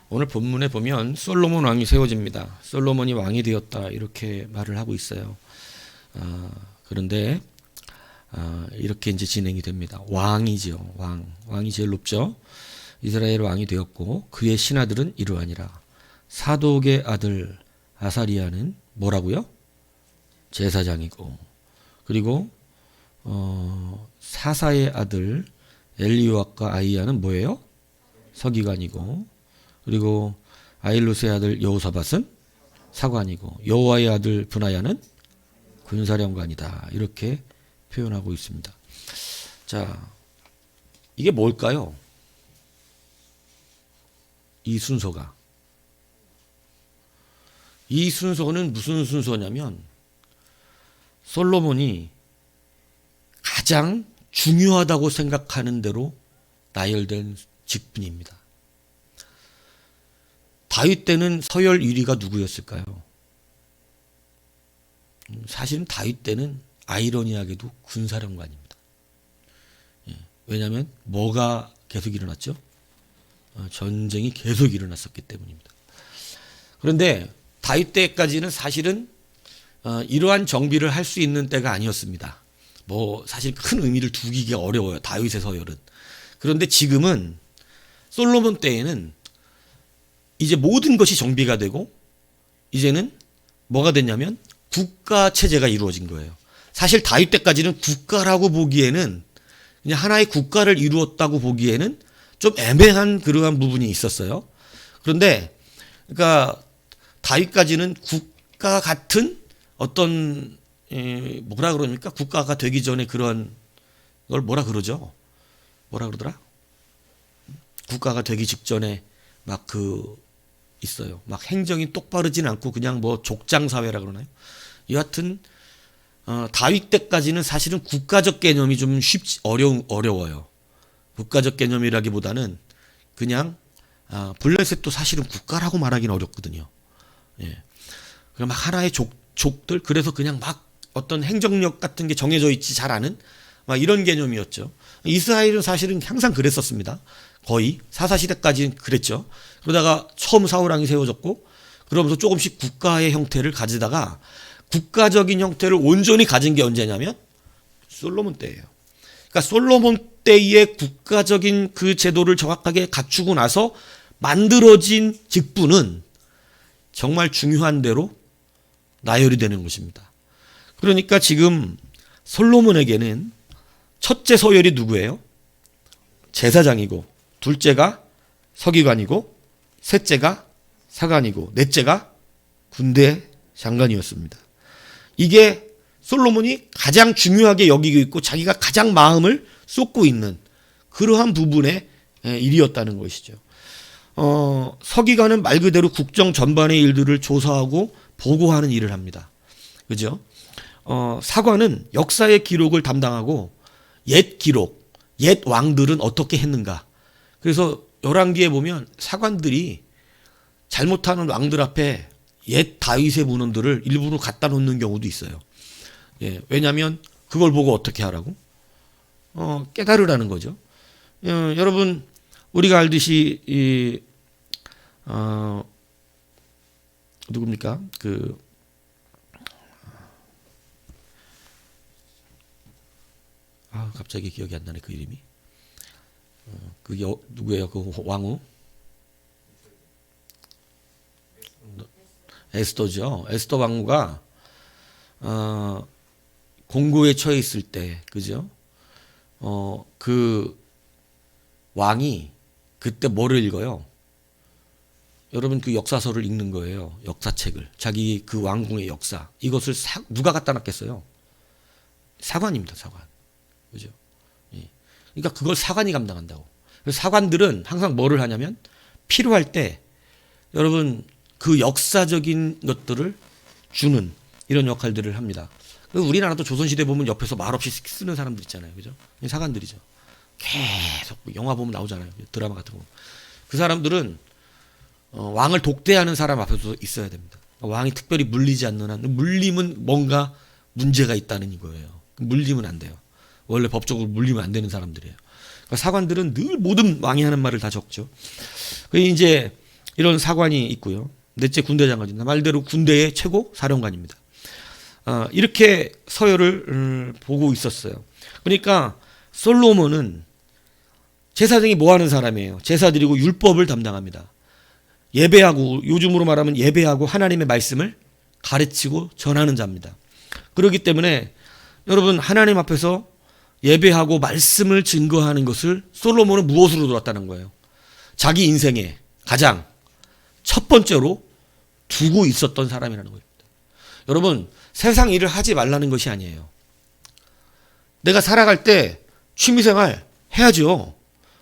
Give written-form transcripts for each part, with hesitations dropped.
오늘 본문에 보면 솔로몬 왕이 세워집니다. 솔로몬이 왕이 되었다 이렇게 말을 하고 있어요. 그런데 이렇게 이제 진행이 됩니다. 왕이죠. 왕이 제일 높죠. 이스라엘 왕이 되었고 그의 신하들은 이러하니라. 사독의 아들 아사리아는 뭐라고요? 제사장이고, 그리고 사사의 아들 엘리요압과 아이야는 뭐예요? 서기관이고, 그리고 아일루스의 아들 여호사밧은 사관이고, 여호와의 아들 브나야는 군사령관이다. 이렇게 표현하고 있습니다. 자, 이게 뭘까요? 이 순서가. 이 순서는 무슨 순서냐면 솔로몬이 가장 중요하다고 생각하는 대로 나열된 직분입니다. 다윗 때는 서열 1위가 누구였을까요? 사실은 다윗 때는 아이러니하게도 군사령관입니다. 왜냐하면 뭐가 계속 일어났죠? 전쟁이 계속 일어났었기 때문입니다. 그런데 다윗 때까지는 사실은 이러한 정비를 할 수 있는 때가 아니었습니다. 뭐 사실 큰 의미를 두기가 어려워요. 다윗의 서열은. 그런데 지금은 솔로몬 때에는 이제 모든 것이 정비가 되고 이제는 뭐가 됐냐면 국가 체제가 이루어진 거예요. 사실 다윗 때까지는 국가라고 보기에는 그냥 하나의 국가를 이루었다고 보기에는 좀 애매한 그러한 부분이 있었어요. 그런데 그러니까 다윗까지는 국가 같은 어떤 뭐라 그럽니까? 국가가 되기 전에 그런 걸 뭐라 그러죠? 뭐라 그러더라? 국가가 되기 직전에 막 있어요. 막 행정이 똑바르진 않고 그냥 뭐 족장 사회라 그러나요? 여하튼 다윗 때까지는 사실은 국가적 개념이 좀 어려워요. 국가적 개념이라기보다는 그냥 블레셋도 사실은 국가라고 말하기는 어렵거든요. 예. 그럼 막 하나의 족들, 그래서 그냥 막 어떤 행정력 같은 게 정해져 있지 잘 않은 막 이런 개념이었죠. 이스라엘은 사실은 항상 그랬었습니다. 거의 사사시대까지는 그랬죠. 그러다가 처음 사울왕이 세워졌고 그러면서 조금씩 국가의 형태를 가지다가 국가적인 형태를 온전히 가진 게 언제냐면 솔로몬 때예요. 그러니까 솔로몬 때의 국가적인 그 제도를 정확하게 갖추고 나서 만들어진 직분은 정말 중요한 대로 나열이 되는 것입니다. 그러니까 지금 솔로몬에게는 첫째 서열이 누구예요? 제사장이고, 둘째가 서기관이고, 셋째가 사관이고, 넷째가 군대 장관이었습니다. 이게 솔로몬이 가장 중요하게 여기고 있고 자기가 가장 마음을 쏟고 있는 그러한 부분의 일이었다는 것이죠. 서기관은 말 그대로 국정 전반의 일들을 조사하고 보고하는 일을 합니다. 그죠? 사관은 역사의 기록을 담당하고 옛 기록, 옛 왕들은 어떻게 했는가. 그래서 열왕기에 보면 사관들이 잘못하는 왕들 앞에 옛 다윗의 문헌들을 일부러 갖다 놓는 경우도 있어요. 예, 왜냐하면 그걸 보고 어떻게 하라고? 깨달으라는 거죠. 여러분 우리가 알듯이 누굽니까? 갑자기 기억이 안 나네 그 이름이. 누구예요? 그 왕후? 에스더죠. 에스더 왕후가 공고에 처해 있을 때, 그죠? 그 왕이 그때 뭐를 읽어요? 여러분 그 역사서를 읽는 거예요. 역사책을. 자기 그 왕궁의 역사. 이것을 누가 갖다 놨겠어요? 사관입니다. 사관. 그죠? 예. 그러니까 그걸 사관이 감당한다고. 그래서 사관들은 항상 뭐를 하냐면 필요할 때 여러분 그 역사적인 것들을 주는 이런 역할들을 합니다. 우리나라도 조선시대 보면 옆에서 말없이 쓰는 사람들 있잖아요. 그죠? 사관들이죠. 계속 영화 보면 나오잖아요. 드라마 같은 거. 그 사람들은 왕을 독대하는 사람 앞에서 있어야 됩니다. 왕이 특별히 물리지 않는 한, 물리면 뭔가 문제가 있다는 거예요. 물리면 안 돼요. 원래 법적으로 물리면 안 되는 사람들이에요. 그러니까 사관들은 늘 모든 왕이 하는 말을 다 적죠. 그 이제 이런 사관이 있고요. 넷째 군대 장관입니다. 말대로 군대의 최고 사령관입니다. 이렇게 서열을 보고 있었어요. 그러니까 솔로몬은 제사장이 뭐 하는 사람이에요? 제사 드리고 율법을 담당합니다. 예배하고, 요즘으로 말하면 예배하고 하나님의 말씀을 가르치고 전하는 자입니다. 그렇기 때문에 여러분, 하나님 앞에서 예배하고 말씀을 증거하는 것을 솔로몬은 무엇으로 들었다는 거예요? 자기 인생에 가장 첫 번째로 두고 있었던 사람이라는 겁니다. 여러분, 세상 일을 하지 말라는 것이 아니에요. 내가 살아갈 때 취미생활 해야죠.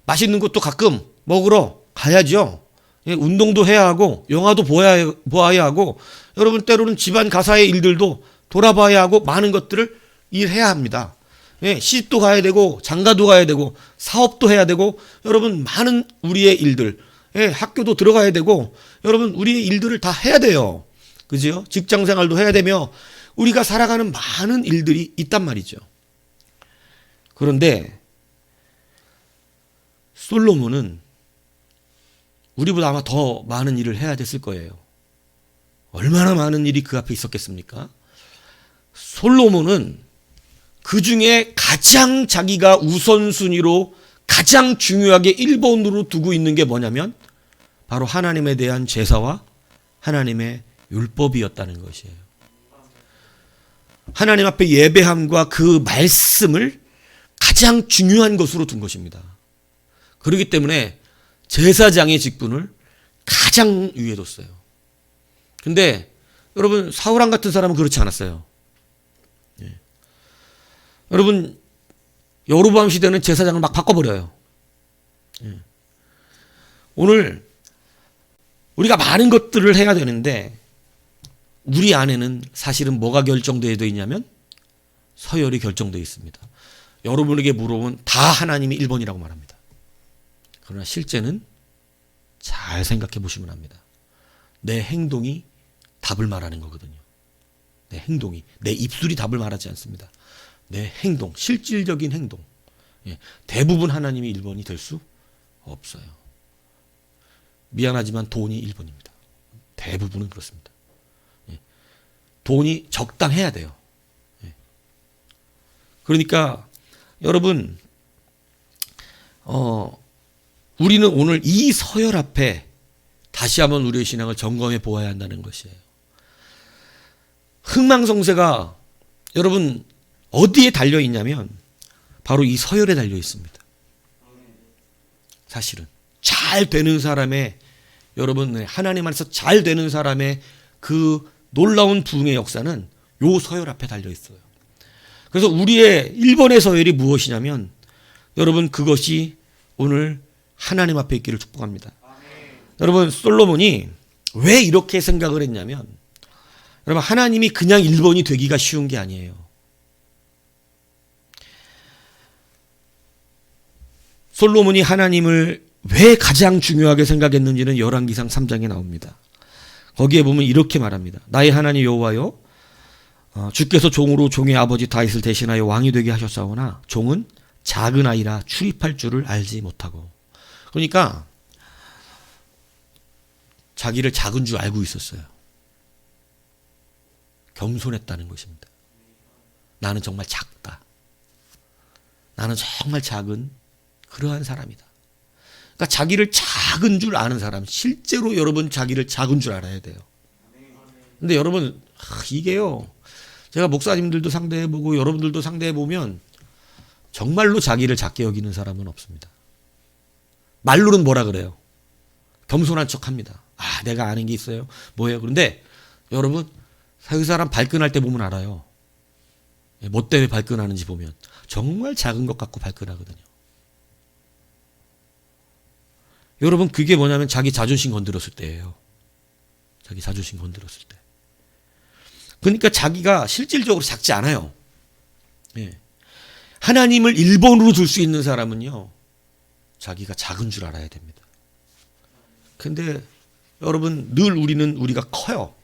맛있는 것도 가끔 먹으러 가야죠. 운동도 해야 하고 영화도 보아야 하고, 여러분 때로는 집안 가사의 일들도 돌아봐야 하고 많은 것들을 일해야 합니다. 시집도 가야 되고 장가도 가야 되고 사업도 해야 되고, 여러분 많은 우리의 일들, 학교도 들어가야 되고, 여러분 우리의 일들을 다 해야 돼요. 그죠? 직장생활도 해야 되며 우리가 살아가는 많은 일들이 있단 말이죠. 그런데 솔로몬은 우리보다 아마 더 많은 일을 해야 됐을 거예요. 얼마나 많은 일이 그 앞에 있었겠습니까? 솔로몬은 그 중에 가장 자기가 우선순위로 가장 중요하게 1번으로 두고 있는 게 뭐냐면 바로 하나님에 대한 제사와 하나님의 율법이었다는 것이에요. 하나님 앞에 예배함과 그 말씀을 가장 중요한 것으로 둔 것입니다. 그렇기 때문에 제사장의 직분을 가장 위에 뒀어요. 근데 여러분, 사울왕 같은 사람은 그렇지 않았어요. 여러분, 여로보암 시대는 제사장을 막 바꿔버려요. 오늘 우리가 많은 것들을 해야 되는데 우리 안에는 사실은 뭐가 결정되어 있냐면 서열이 결정되어 있습니다. 여러분에게 물어보면 다 하나님이 1번이라고 말합니다. 그러나 실제는 잘 생각해 보시면 합니다. 내 행동이 답을 말하는 거거든요. 내 행동이, 내 입술이 답을 말하지 않습니다. 내 행동, 실질적인 행동. 대부분 하나님이 1번이 될 수 없어요. 미안하지만 돈이 1번입니다. 대부분은 그렇습니다. 돈이 적당해야 돼요. 그러니까 여러분, 우리는 오늘 이 서열 앞에 다시 한번 우리의 신앙을 점검해 보아야 한다는 것이에요. 흥망성쇠가 여러분 어디에 달려 있냐면 바로 이 서열에 달려 있습니다. 사실은 잘 되는 사람의, 여러분 하나님 안에서 잘 되는 사람의 그 놀라운 부흥의 역사는 요 서열 앞에 달려 있어요. 그래서 우리의 1번의 서열이 무엇이냐면 여러분, 그것이 오늘 하나님 앞에 있기를 축복합니다. 여러분, 솔로몬이 왜 이렇게 생각을 했냐면, 여러분 하나님이 그냥 1번이 되기가 쉬운 게 아니에요. 솔로몬이 하나님을 왜 가장 중요하게 생각했는지는 열왕기상 3장에 나옵니다. 거기에 보면 이렇게 말합니다. 나의 하나님 여호와여, 주께서 종으로 종의 아버지 다윗을 대신하여 왕이 되게 하셨사오나 종은 작은 아이라 출입할 줄을 알지 못하고. 그러니까 자기를 작은 줄 알고 있었어요. 겸손했다는 것입니다. 나는 정말 작다. 나는 정말 작은 그러한 사람이다. 그러니까 자기를 작은 줄 아는 사람, 실제로 여러분 자기를 작은 줄 알아야 돼요. 근데 여러분, 이게요, 제가 목사님들도 상대해보고 여러분들도 상대해보면 정말로 자기를 작게 여기는 사람은 없습니다. 말로는 뭐라 그래요? 겸손한 척 합니다. 내가 아는 게 있어요. 뭐예요? 그런데 여러분, 그 사람 발끈할 때 보면 알아요. 뭐 때문에 발끈하는지 보면 정말 작은 것 같고 발끈하거든요. 여러분, 그게 뭐냐면 자기 자존심 건드렸을 때예요. 자기 자존심 건드렸을 때. 그러니까 자기가 실질적으로 작지 않아요. 하나님을 1번으로 둘 수 있는 사람은요, 자기가 작은 줄 알아야 됩니다. 근데 여러분, 늘 우리가 커요.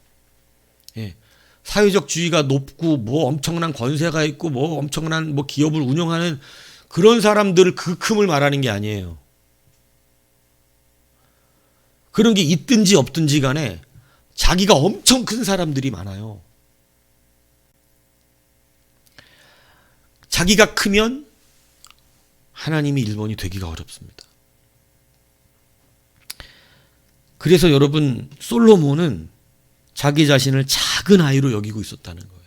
사회적 지위가 높고 뭐 엄청난 권세가 있고 뭐 엄청난 뭐 기업을 운영하는 그런 사람들을 그 큼을 말하는 게 아니에요. 그런 게 있든지 없든지 간에 자기가 엄청 큰 사람들이 많아요. 자기가 크면 하나님이 1번이 되기가 어렵습니다. 그래서 여러분, 솔로몬은 자기 자신을 작은 아이로 여기고 있었다는 거예요.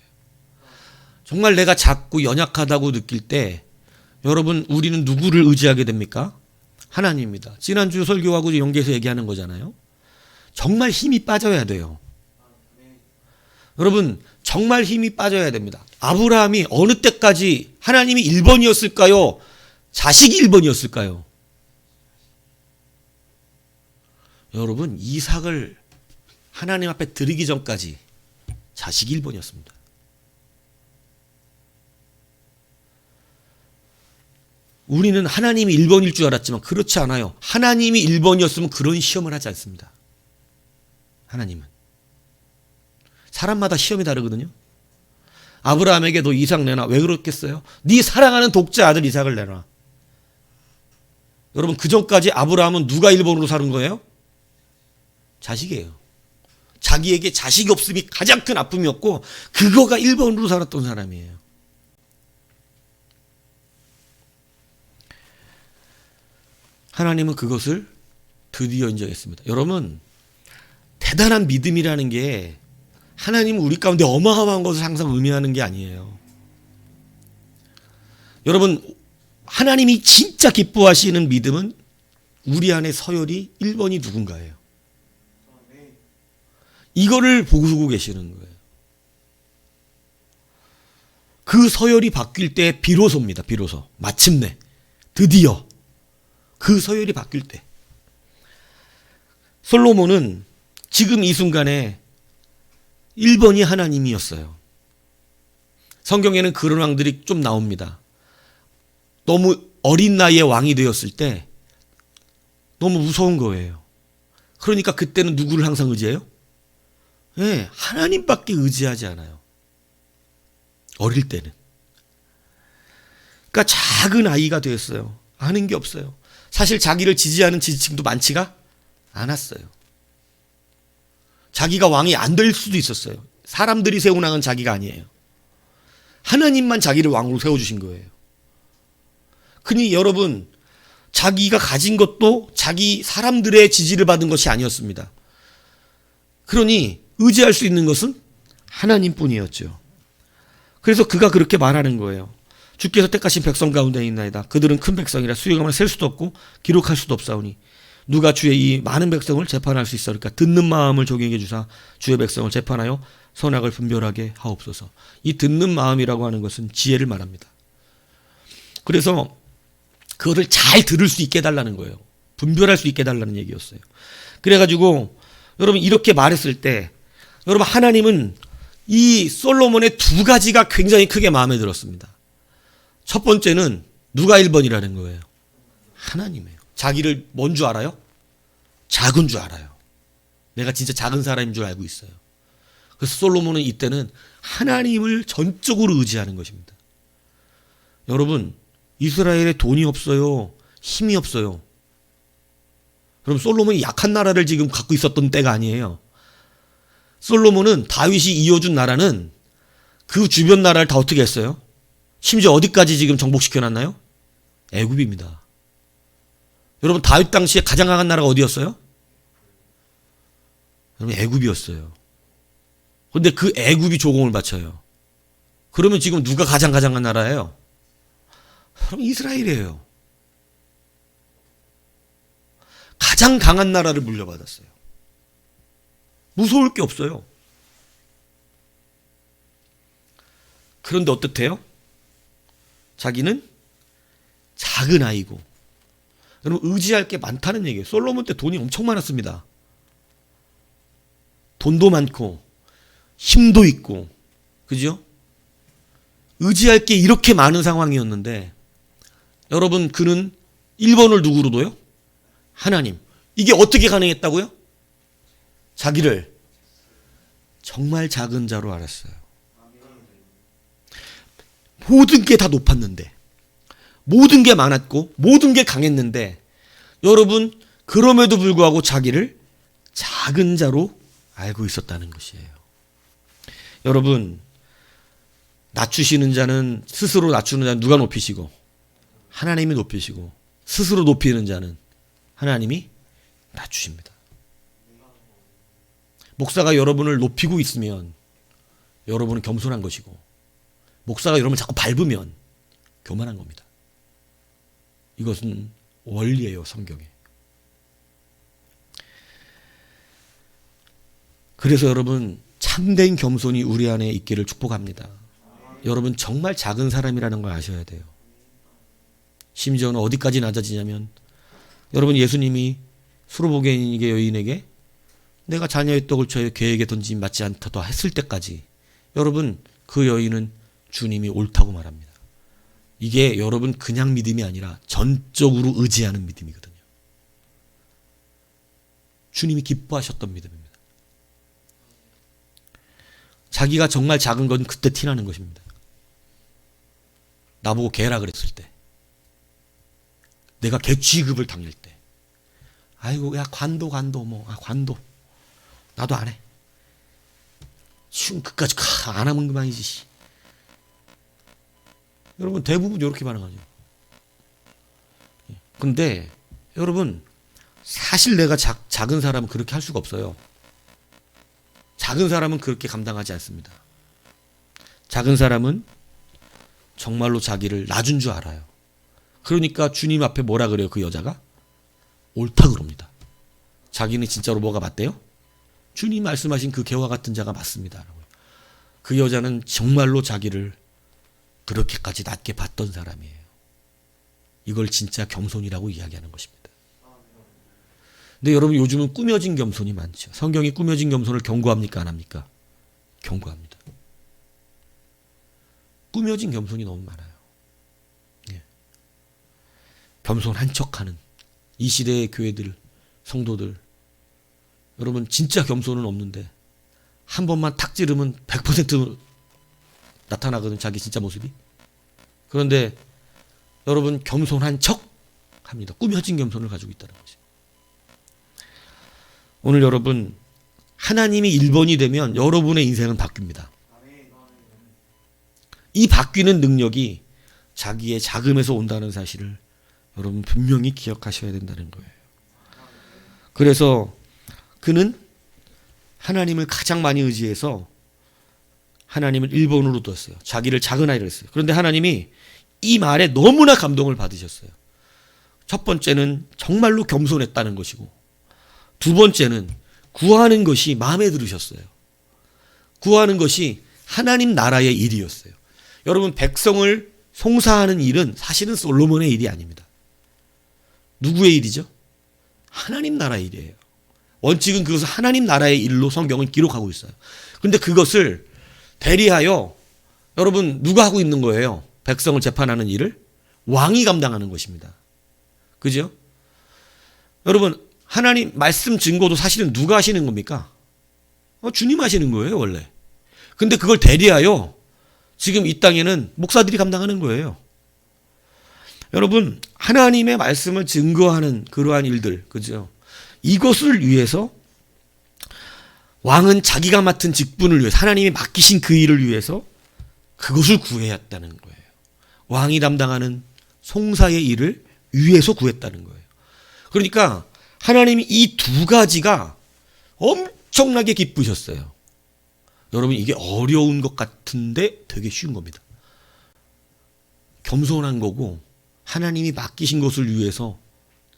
정말 내가 작고 연약하다고 느낄 때 여러분, 우리는 누구를 의지하게 됩니까? 하나님입니다. 지난주 설교하고 연계해서 얘기하는 거잖아요. 정말 힘이 빠져야 돼요. 여러분, 정말 힘이 빠져야 됩니다. 아브라함이 어느 때까지 하나님이 1번이었을까요? 자식이 1번이었을까요? 여러분, 이삭을 하나님 앞에 드리기 전까지 자식이 1번이었습니다. 우리는 하나님이 1번일 줄 알았지만 그렇지 않아요. 하나님이 1번이었으면 그런 시험을 하지 않습니다. 하나님은. 사람마다 시험이 다르거든요. 아브라함에게 너 이삭 내놔. 왜 그렇겠어요? 네 사랑하는 독자 아들 이삭을 내놔. 여러분, 그 전까지 아브라함은 누가 1번으로 사는 거예요? 자식이에요. 자기에게 자식이 없음이 가장 큰 아픔이었고 그거가 1번으로 살았던 사람이에요. 하나님은 그것을 드디어 인정했습니다. 여러분, 대단한 믿음이라는 게 하나님은 우리 가운데 어마어마한 것을 항상 의미하는 게 아니에요. 여러분, 하나님이 진짜 기뻐하시는 믿음은 우리 안에 서열이 1번이 누군가예요. 이거를 보고 계시는 거예요. 그 서열이 바뀔 때 비로소입니다. 비로소. 마침내. 드디어. 그 서열이 바뀔 때. 솔로몬은 지금 이 순간에 1번이 하나님이었어요. 성경에는 그런 왕들이 좀 나옵니다. 너무 어린 나이에 왕이 되었을 때 너무 무서운 거예요. 그러니까 그때는 누구를 항상 의지해요? 네, 하나님밖에 의지하지 않아요. 어릴 때는. 그러니까 작은 아이가 되었어요. 아는 게 없어요. 사실 자기를 지지하는 지지층도 많지가 않았어요. 자기가 왕이 안 될 수도 있었어요. 사람들이 세운 왕은 자기가 아니에요. 하나님만 자기를 왕으로 세워주신 거예요. 그러니 여러분, 자기가 가진 것도 자기 사람들의 지지를 받은 것이 아니었습니다. 그러니 의지할 수 있는 것은 하나님뿐이었죠. 그래서 그가 그렇게 말하는 거예요. 주께서 택하신 백성 가운데 있나이다. 그들은 큰 백성이라 수요금을 셀 수도 없고 기록할 수도 없사오니 누가 주의 이 많은 백성을 재판할 수 있어니까 듣는 마음을 종에게 주사 주의 백성을 재판하여 선악을 분별하게 하옵소서. 이 듣는 마음이라고 하는 것은 지혜를 말합니다. 그래서 그거를 잘 들을 수 있게 해달라는 거예요. 분별할 수 있게 해달라는 얘기였어요. 그래가지고 여러분, 이렇게 말했을 때 여러분, 하나님은 이 솔로몬의 두 가지가 굉장히 크게 마음에 들었습니다. 첫 번째는 누가 1번이라는 거예요? 하나님이에요. 자기를 뭔 줄 알아요? 작은 줄 알아요. 내가 진짜 작은 사람인 줄 알고 있어요. 그래서 솔로몬은 이때는 하나님을 전적으로 의지하는 것입니다. 여러분, 이스라엘에 돈이 없어요. 힘이 없어요. 그럼 솔로몬이 약한 나라를 지금 갖고 있었던 때가 아니에요. 솔로몬은 다윗이 이어준 나라는 그 주변 나라를 다 어떻게 했어요? 심지어 어디까지 지금 정복시켜놨나요? 애굽입니다. 여러분, 다윗 당시에 가장 강한 나라가 어디였어요? 여러분, 애굽이었어요. 그런데 그 애굽이 조공을 바쳐요. 그러면 지금 누가 가장 강한 나라예요? 여러분, 이스라엘이에요. 가장 강한 나라를 물려받았어요. 무서울 게 없어요. 그런데 어떻대요? 자기는 작은 아이고. 여러분, 의지할 게 많다는 얘기예요. 솔로몬 때 돈이 엄청 많았습니다. 돈도 많고 힘도 있고, 그죠? 의지할 게 이렇게 많은 상황이었는데 여러분, 그는 1번을 누구로 둬요? 하나님. 이게 어떻게 가능했다고요? 자기를 정말 작은 자로 알았어요. 모든 게 다 높았는데, 모든 게 많았고, 모든 게 강했는데, 여러분, 그럼에도 불구하고 자기를 작은 자로 알고 있었다는 것이에요. 여러분, 낮추시는 자는, 스스로 낮추는 자는 누가 높이시고? 하나님이 높이시고, 스스로 높이는 자는 하나님이 낮추십니다. 목사가 여러분을 높이고 있으면 여러분은 겸손한 것이고, 목사가 여러분을 자꾸 밟으면 교만한 겁니다. 이것은 원리예요, 성경에. 그래서 여러분, 참된 겸손이 우리 안에 있기를 축복합니다. 여러분, 정말 작은 사람이라는 걸 아셔야 돼요. 심지어는 어디까지 낮아지냐면, 여러분, 예수님이 수로보게인에게 여인에게 내가 자녀의 떡을 저의 개에게 던짐 맞지 않다 했을 때까지, 여러분, 그 여인은 주님이 옳다고 말합니다. 이게 여러분 그냥 믿음이 아니라 전적으로 의지하는 믿음이거든요. 주님이 기뻐하셨던 믿음입니다. 자기가 정말 작은 건 그때 티나는 것입니다. 나보고 개라 그랬을 때, 내가 개 취급을 당할 때, 아이고 야 관도 관도 나도 안 해. 쉬운 끝까지 안 하면 그만이지. 여러분, 대부분 이렇게 반응하죠. 근데 여러분, 사실 내가 작은 사람은 그렇게 할 수가 없어요. 작은 사람은 그렇게 감당하지 않습니다. 작은 사람은 정말로 자기를 낮은 줄 알아요. 그러니까 주님 앞에 뭐라 그래요? 그 여자가 옳다 그럽니다. 자기는 진짜로 뭐가 맞대요? 주님 말씀하신 그 개와 같은 자가 맞습니다. 그 여자는 정말로 자기를 그렇게까지 낮게 봤던 사람이에요. 이걸 진짜 겸손이라고 이야기하는 것입니다. 근데 여러분, 요즘은 꾸며진 겸손이 많죠. 성경이 꾸며진 겸손을 경고합니까? 안 합니까? 경고합니다. 꾸며진 겸손이 너무 많아요. 예. 겸손한 척하는 이 시대의 교회들, 성도들, 여러분 진짜 겸손은 없는데 한 번만 탁 찌르면 100% 나타나거든, 자기 진짜 모습이. 그런데 여러분, 겸손한 척 합니다. 꾸며진 겸손을 가지고 있다는 거죠. 오늘 여러분, 하나님이 1번이 되면 여러분의 인생은 바뀝니다. 이 바뀌는 능력이 자기의 작음에서 온다는 사실을 여러분 분명히 기억하셔야 된다는 거예요. 그래서 그는 하나님을 가장 많이 의지해서 하나님을 1번으로 뒀어요. 자기를 작은 아이를 했어요. 그런데 하나님이 이 말에 너무나 감동을 받으셨어요. 첫 번째는 정말로 겸손했다는 것이고, 두 번째는 구하는 것이 마음에 들으셨어요. 구하는 것이 하나님 나라의 일이었어요. 여러분, 백성을 송사하는 일은 사실은 솔로몬의 일이 아닙니다. 누구의 일이죠? 하나님 나라의 일이에요. 원칙은 그것을 하나님 나라의 일로 성경은 기록하고 있어요. 그런데 그것을 대리하여 여러분 누가 하고 있는 거예요? 백성을 재판하는 일을 왕이 감당하는 것입니다. 그죠? 여러분, 하나님 말씀 증거도 사실은 누가 하시는 겁니까? 주님 하시는 거예요, 원래. 근데 그걸 대리하여 지금 이 땅에는 목사들이 감당하는 거예요. 여러분, 하나님의 말씀을 증거하는 그러한 일들, 그죠? 이것을 위해서 왕은 자기가 맡은 직분을 위해서, 하나님이 맡기신 그 일을 위해서 그것을 구해야 했다는 거예요. 왕이 담당하는 송사의 일을 위해서 구했다는 거예요. 그러니까 하나님이 이 두 가지가 엄청나게 기쁘셨어요. 여러분, 이게 어려운 것 같은데 되게 쉬운 겁니다. 겸손한 거고 하나님이 맡기신 것을 위해서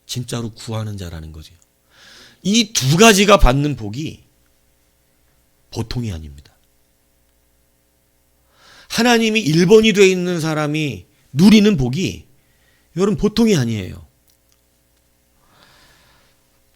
진짜로 구하는 자라는 거죠. 이 두 가지가 받는 복이 보통이 아닙니다. 하나님이 1번이 되어 있는 사람이 누리는 복이 여러분 보통이 아니에요.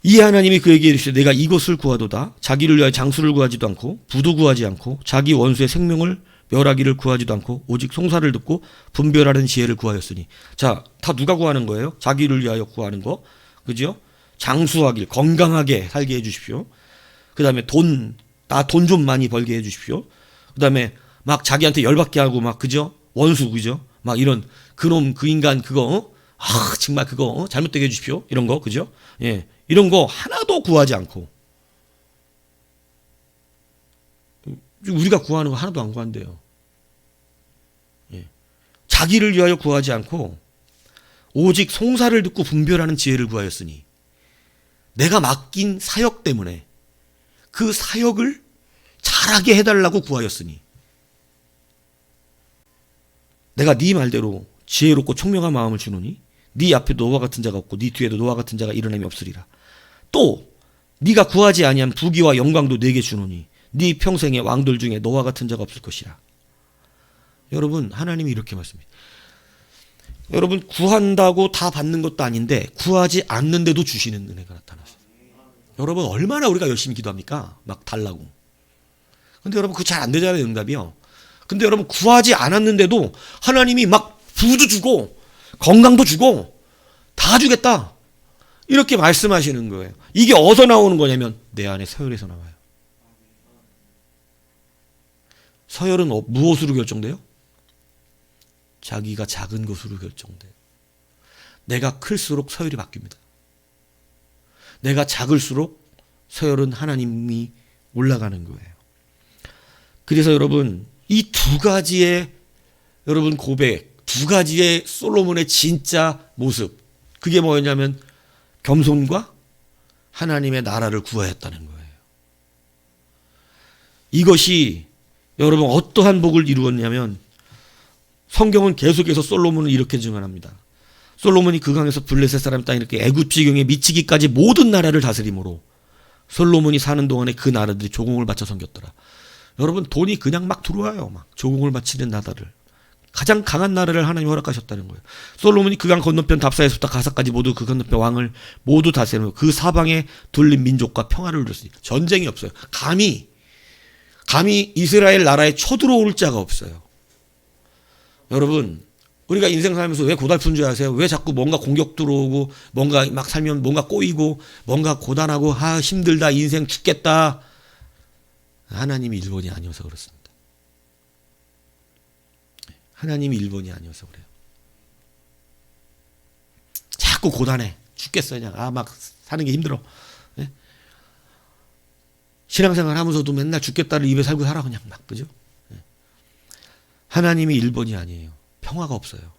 이 하나님이 그에게 이르시되 내가 이것을 구하도다. 자기를 위하여 장수를 구하지도 않고 부도 구하지 않고 자기 원수의 생명을 멸하기를 구하지도 않고 오직 송사를 듣고 분별하는 지혜를 구하였으니. 자, 다 누가 구하는 거예요? 자기를 위하여 구하는 거. 그죠? 장수하길, 건강하게 살게 해 주십시오. 그 다음에 나 돈 좀 많이 벌게 해 주십시오. 그 다음에 막 자기한테 열받게 하고 막, 그죠? 원수, 그죠? 막 이런 그놈, 그 인간, 그거, 정말 그거, 잘못되게 해 주십시오. 이런 거, 그죠? 예. 이런 거 하나도 구하지 않고 우리가 구하는 거 하나도 안 구한대요. 예. 자기를 위하여 구하지 않고 오직 송사를 듣고 분별하는 지혜를 구하였으니 내가 맡긴 사역 때문에 그 사역을 잘하게 해달라고 구하였으니 내가 네 말대로 지혜롭고 총명한 마음을 주노니 네 앞에 노와 같은 자가 없고 네 뒤에도 노와 같은 자가 일어남이 없으리라. 또 네가 구하지 아니한 부귀와 영광도 네게 주노니 네 평생에 왕들 중에 노와 같은 자가 없을 것이라. 여러분, 하나님이 이렇게 말씀합니다. 여러분, 구한다고 다 받는 것도 아닌데 구하지 않는데도 주시는 은혜가 나타났어요. 여러분, 얼마나 우리가 열심히 기도합니까? 막 달라고. 근데 여러분, 그거 잘 안 되잖아요, 응답이요. 근데 여러분, 구하지 않았는데도 하나님이 막 부도 주고 건강도 주고 다 주겠다, 이렇게 말씀하시는 거예요. 이게 어디서 나오는 거냐면 내 안에 서열에서 나와요. 서열은 무엇으로 결정돼요? 자기가 작은 것으로 결정돼요. 내가 클수록 서열이 바뀝니다. 내가 작을수록 서열은 하나님이 올라가는 거예요. 그래서 여러분, 이 두 가지의 여러분 고백, 두 가지의 솔로몬의 진짜 모습, 그게 뭐였냐면 겸손과 하나님의 나라를 구하였다는 거예요. 이것이 여러분 어떠한 복을 이루었냐면 성경은 계속해서 솔로몬을 이렇게 증언합니다. 솔로몬이 그강에서 블레셋 사람 땅 이렇게 애굽 지경에 미치기까지 모든 나라를 다스림으로 솔로몬이 사는 동안에 그 나라들이 조공을 바쳐 섬겼더라. 여러분, 돈이 그냥 막 들어와요. 막 조공을 바치는 나라를, 가장 강한 나라를 하나님이 허락하셨다는 거예요. 솔로몬이 그강 건너편 답사에서부터 가사까지 모두 그 건너편 왕을 모두 다스리고 그 사방에 둘린 민족과 평화를 누렸으니 전쟁이 없어요. 감히 이스라엘 나라에 쳐들어올 자가 없어요. 여러분, 우리가 인생 살면서 왜 고달픈 줄 아세요? 왜 자꾸 뭔가 공격 들어오고 뭔가 막 살면 뭔가 꼬이고 뭔가 고단하고 힘들다, 인생 죽겠다. 하나님이 1번이 아니어서 그렇습니다. 하나님이 1번이 아니어서 그래요. 자꾸 고단해. 죽겠어 그냥. 막 사는 게 힘들어. 네? 신앙생활 하면서도 맨날 죽겠다를 입에 살고 살아 그냥 막, 그죠? 네. 하나님이 1번이 아니에요. 평화가 없어요.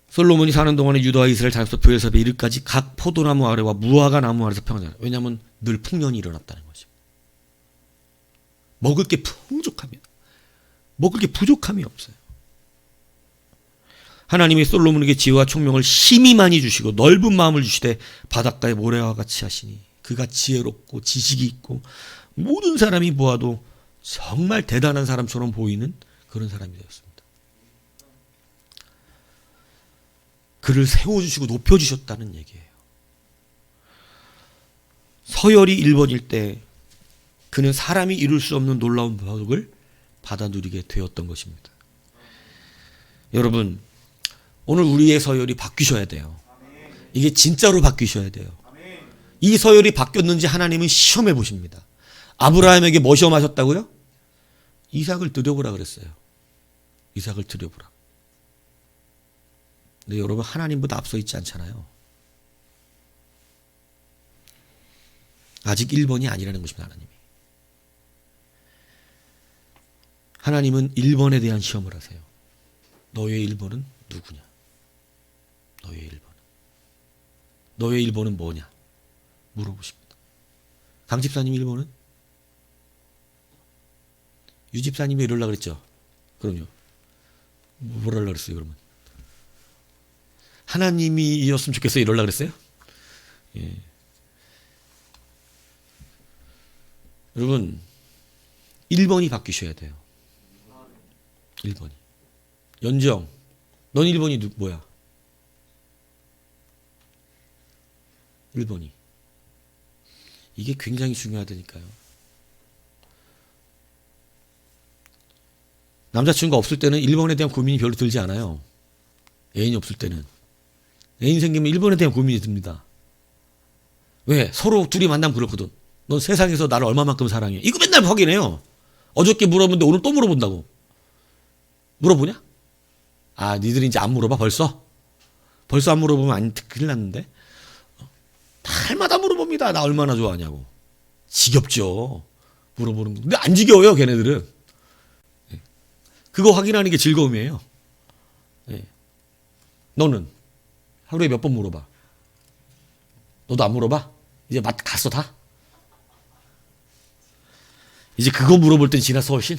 솔로몬이 사는 동안에 유다와 이스라엘 자녀서 브엘사베 이르까지 각 포도나무 아래와 무화과 나무 아래서 평안해요. 왜냐하면 늘 풍년이 일어났다는 거죠. 먹을 게 풍족합니다. 먹을 게 부족함이 없어요. 하나님이 솔로몬에게 지혜와 총명을 심히 많이 주시고 넓은 마음을 주시되 바닷가의 모래와 같이 하시니 그가 지혜롭고 지식이 있고 모든 사람이 보아도 정말 대단한 사람처럼 보이는 그런 사람이 되었습니다. 그를 세워주시고 높여주셨다는 얘기예요. 서열이 1번일 때 그는 사람이 이룰 수 없는 놀라운 복을 받아 누리게 되었던 것입니다. 여러분, 오늘 우리의 서열이 바뀌셔야 돼요. 이게 진짜로 바뀌셔야 돼요. 이 서열이 바뀌었는지 하나님은 시험해 보십니다. 아브라함에게 뭐 시험하셨다고요? 이삭을 드려보라 그랬어요. 이삭을 드려보라. 근데 여러분, 하나님보다 앞서 있지 않잖아요. 아직 1번이 아니라는 것입니다. 하나님은 1번에 대한 시험을 하세요. 너의 1번은 누구냐? 너의 1번은 뭐냐? 물어보십니다. 강집사님 1번은? 유집사님이 이러려고 그랬죠? 그럼요. 뭐라 그랬어요, 그러면? 하나님이었으면 좋겠어요? 이러려고 그랬어요? 예. 여러분, 1번이 바뀌셔야 돼요. 1번이. 연정, 넌 1번이 뭐야? 1번이. 이게 굉장히 중요하다니까요. 남자친구가 없을 때는 1번에 대한 고민이 별로 들지 않아요. 애인이 없을 때는. 애인 생기면 1번에 대한 고민이 듭니다. 왜? 서로 둘이 만나면 그렇거든. 넌 세상에서 나를 얼마만큼 사랑해? 이거 맨날 확인해요. 어저께 물어봤는데 오늘 또 물어본다고. 물어보냐? 아, 니들이 이제 안 물어봐 벌써? 벌써 안 물어보면 큰일 났는데. 달마다 물어봅니다. 나 얼마나 좋아하냐고. 지겹죠. 물어보는 거. 근데 안 지겨워요, 걔네들은. 그거 확인하는 게 즐거움이에요. 너는 하루에 몇 번 물어봐? 너도 안 물어봐? 이제 맛 갔어, 다? 이제 그거 물어볼 땐 지났어, 훨씬?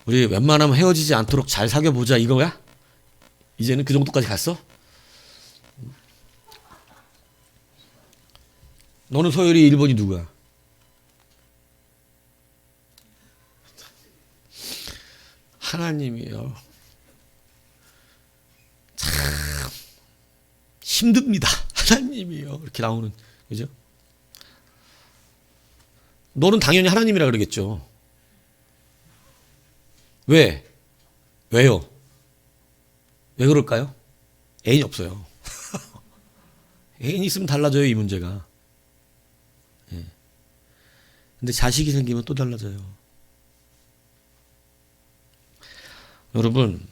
우리 웬만하면 헤어지지 않도록 잘 사귀어보자, 이거야? 이제는 그 정도까지 갔어? 너는 서열이 1번이 누구야? 하나님이요. 참 힘듭니다. 하나님이요. 이렇게 나오는, 그죠? 너는 당연히 하나님이라 그러겠죠. 왜? 왜요? 왜 그럴까요? 애인이 없어요. 애인이 있으면 달라져요, 이 문제가. 예. 근데 자식이 생기면 또 달라져요. 여러분,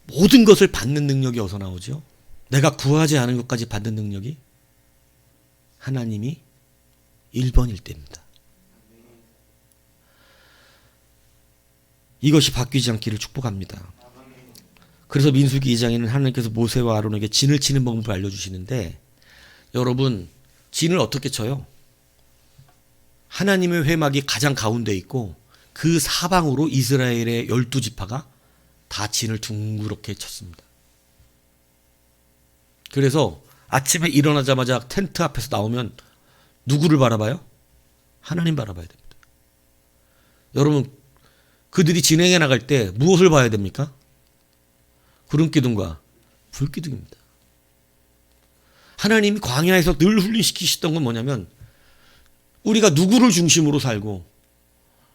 모든 것을 받는 능력이 어디서 나오죠? 내가 구하지 않은 것까지 받는 능력이 하나님이 1번일 때입니다. 이것이 바뀌지 않기를 축복합니다. 그래서 민수기 2장에는 하나님께서 모세와 아론에게 진을 치는 방법을 알려주시는데, 여러분, 진을 어떻게 쳐요? 하나님의 회막이 가장 가운데 있고 그 사방으로 이스라엘의 12지파가 다 진을 둥그렇게 쳤습니다. 그래서 아침에 일어나자마자 텐트 앞에서 나오면 누구를 바라봐요? 하나님 바라봐야 됩니다. 여러분, 그들이 진행해 나갈 때 무엇을 봐야 됩니까? 구름기둥과 불기둥입니다. 하나님이 광야에서 늘 훈련시키셨던 건 뭐냐면, 우리가 누구를 중심으로 살고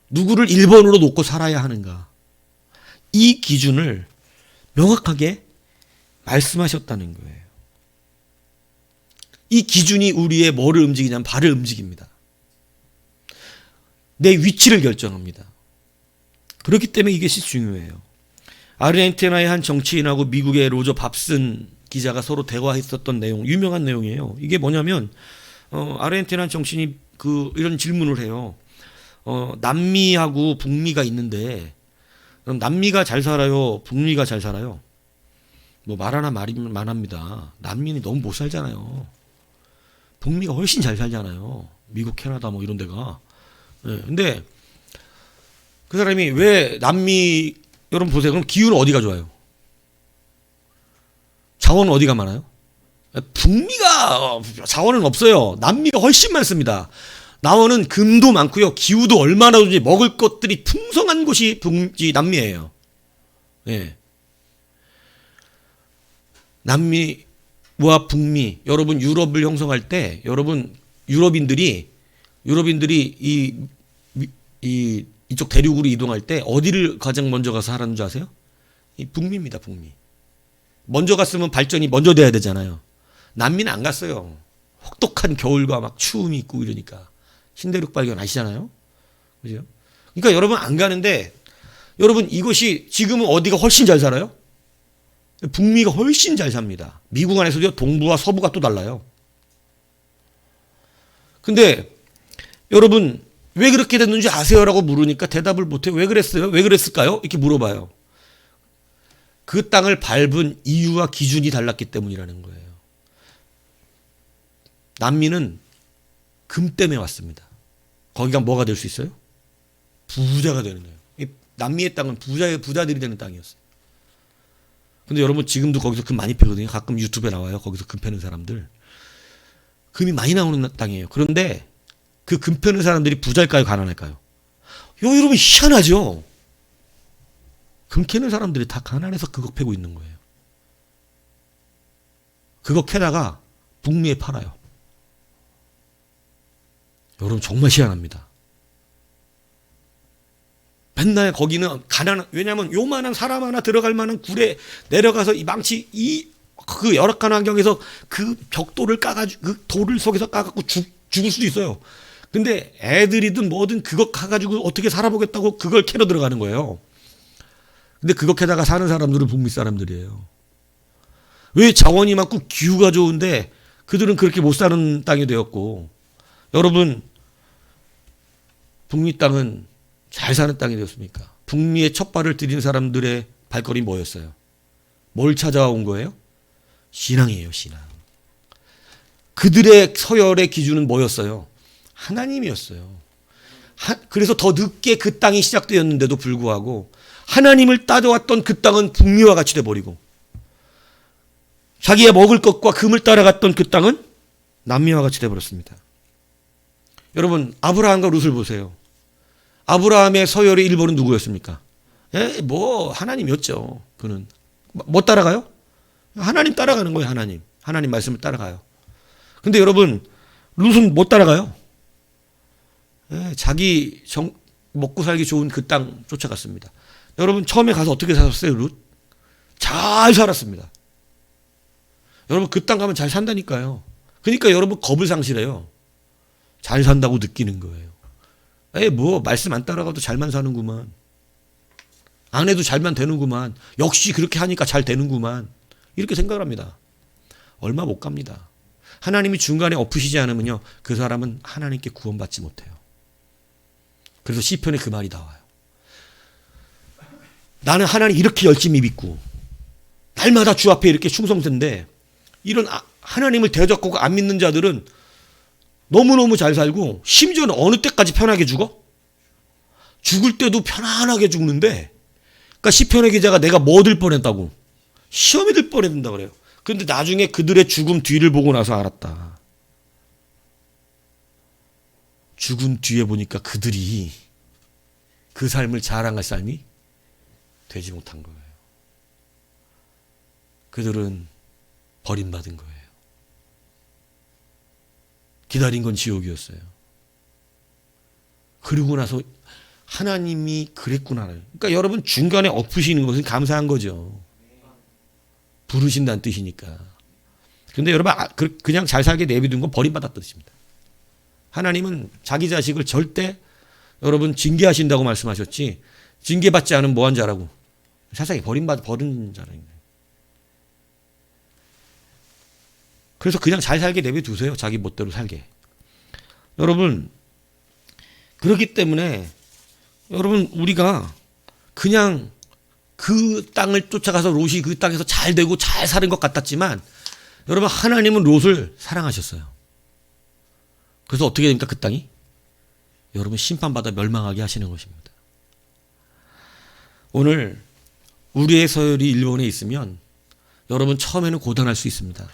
누구를 1번으로 놓고 살아야 하는가, 이 기준을 명확하게 말씀하셨다는 거예요. 이 기준이 우리의 뭐를 움직이냐면 발을 움직입니다. 내 위치를 결정합니다. 그렇기 때문에 이것이 중요해요. 아르헨티나의 한 정치인하고 미국의 로저 밥슨 기자가 서로 대화했었던 내용, 유명한 내용이에요. 이게 뭐냐면, 아르헨티나 정치인이 이런 질문을 해요. 남미하고 북미가 있는데, 그럼 남미가 잘 살아요? 북미가 잘 살아요? 뭐 말하나 말이면 합니다. 남미는 너무 못 살잖아요. 북미가 훨씬 잘 살잖아요. 미국, 캐나다 뭐 이런 데가. 네. 근데 그 사람이 왜 남미, 여러분 보세요. 그럼 기후는 어디가 좋아요? 자원은 어디가 많아요? 북미가 자원은 없어요. 남미가 훨씬 많습니다. 남원은 금도 많고요. 기후도 얼마나 좋은지, 먹을 것들이 풍성한 곳이 남미예요. 예. 남미와 북미, 여러분 유럽을 형성할 때, 여러분 유럽인들이 이쪽 대륙으로 이동할 때 어디를 가장 먼저 가서 하라는 줄 아세요? 이 북미입니다, 북미. 먼저 갔으면 발전이 먼저 돼야 되잖아요. 남미는 안 갔어요. 혹독한 겨울과 막 추움이 있고 이러니까. 신대륙 발견 아시잖아요? 그죠? 그러니까 여러분 안 가는데, 여러분 이것이 지금은 어디가 훨씬 잘 살아요? 북미가 훨씬 잘 삽니다. 미국 안에서도 동부와 서부가 또 달라요. 근데 여러분 왜 그렇게 됐는지 아세요라고 물으니까 대답을 못해요. 왜 그랬어요? 왜 그랬을까요? 이렇게 물어봐요. 그 땅을 밟은 이유와 기준이 달랐기 때문이라는 거예요. 남미는 금 때문에 왔습니다. 거기가 뭐가 될 수 있어요? 부자가 되는 거예요. 남미의 땅은 부자들이 되는 땅이었어요. 근데 여러분 지금도 거기서 금 많이 패거든요. 가끔 유튜브에 나와요. 거기서 금 패는 사람들. 금이 많이 나오는 땅이에요. 그런데 그 금 패는 사람들이 부자일까요? 가난할까요? 여러분 희한하죠? 금 캐는 사람들이 다 가난해서 그거 패고 있는 거예요. 그거 캐다가 북미에 팔아요. 여러분 정말 희한합니다. 맨날 거기는 왜냐면 요만한 사람 하나 들어갈 만한 굴에 내려가서 이 망치, 그 열악한 환경에서 그 벽돌을 까가지고, 그 돌을 속에서 까갖고 죽을 수도 있어요. 근데 애들이든 뭐든 그거 가가지고 어떻게 살아보겠다고 그걸 캐러 들어가는 거예요. 근데 그거 캐다가 사는 사람들은 북미 사람들이에요. 왜 자원이 많고 기후가 좋은데 그들은 그렇게 못 사는 땅이 되었고, 여러분 북미 땅은 잘 사는 땅이 되었습니까? 북미에 첫 발을 들인 사람들의 발걸음이 뭐였어요? 뭘 찾아온 거예요? 신앙이에요, 신앙. 그들의 서열의 기준은 뭐였어요? 하나님이었어요. 그래서 더 늦게 그 땅이 시작되었는데도 불구하고 하나님을 따져왔던 그 땅은 북미와 같이 돼버리고, 자기의 먹을 것과 금을 따라갔던 그 땅은 남미와 같이 돼버렸습니다. 여러분, 아브라함과 룻을 보세요. 아브라함의 서열의 1번은 누구였습니까? 하나님이었죠. 그는 뭐 따라가요? 하나님 따라가는 거예요. 하나님 말씀을 따라가요. 근데 여러분, 룻은 못 따라가요. 자기 먹고 살기 좋은 그 땅 쫓아갔습니다. 여러분, 처음에 가서 어떻게 살았어요, 룻? 잘 살았습니다. 여러분, 그 땅 가면 잘 산다니까요. 그러니까 여러분 겁을 상실해요. 잘 산다고 느끼는 거예요. 말씀 안 따라가도 잘만 사는구만. 안 해도 잘만 되는구만. 역시 그렇게 하니까 잘 되는구만. 이렇게 생각을 합니다. 얼마 못 갑니다. 하나님이 중간에 엎으시지 않으면요, 그 사람은 하나님께 구원받지 못해요. 그래서 시편에 그 말이 나와요. 나는 하나님 이렇게 열심히 믿고 날마다 주 앞에 이렇게 충성된데, 이런 하나님을 대적하고 안 믿는 자들은 너무너무 잘 살고 심지어는 어느 때까지 편하게 죽어? 죽을 때도 편안하게 죽는데, 그러니까 시편의 기자가 내가 뭐 들 뻔했다고? 시험이 들 뻔했다 그래요. 그런데 나중에 그들의 죽음 뒤를 보고 나서 알았다. 죽은 뒤에 보니까 그들이 그 삶을 자랑할 삶이 되지 못한 거예요. 그들은 버림받은 거예요. 기다린 건 지옥이었어요. 그러고 나서 하나님이 그랬구나. 그러니까 여러분, 중간에 엎으시는 것은 감사한 거죠. 부르신다는 뜻이니까. 그런데 여러분, 그냥 잘 살게 내비둔 건 버림받았다는 뜻입니다. 하나님은 자기 자식을 절대 여러분 징계하신다고 말씀하셨지, 징계받지 않으면 뭐한 자라고? 세상에 버린 자라는 거예요. 그래서 그냥 잘 살게 내비두세요. 자기 멋대로 살게. 여러분, 그렇기 때문에 여러분, 우리가 그냥 그 땅을 쫓아가서 롯이 그 땅에서 잘 되고 잘 사는 것 같았지만, 여러분, 하나님은 롯을 사랑하셨어요. 그래서 어떻게 됩니까? 그 땅이 여러분 심판받아 멸망하게 하시는 것입니다. 오늘 우리의 서열이 일본에 있으면 여러분 처음에는 고단할 수 있습니다.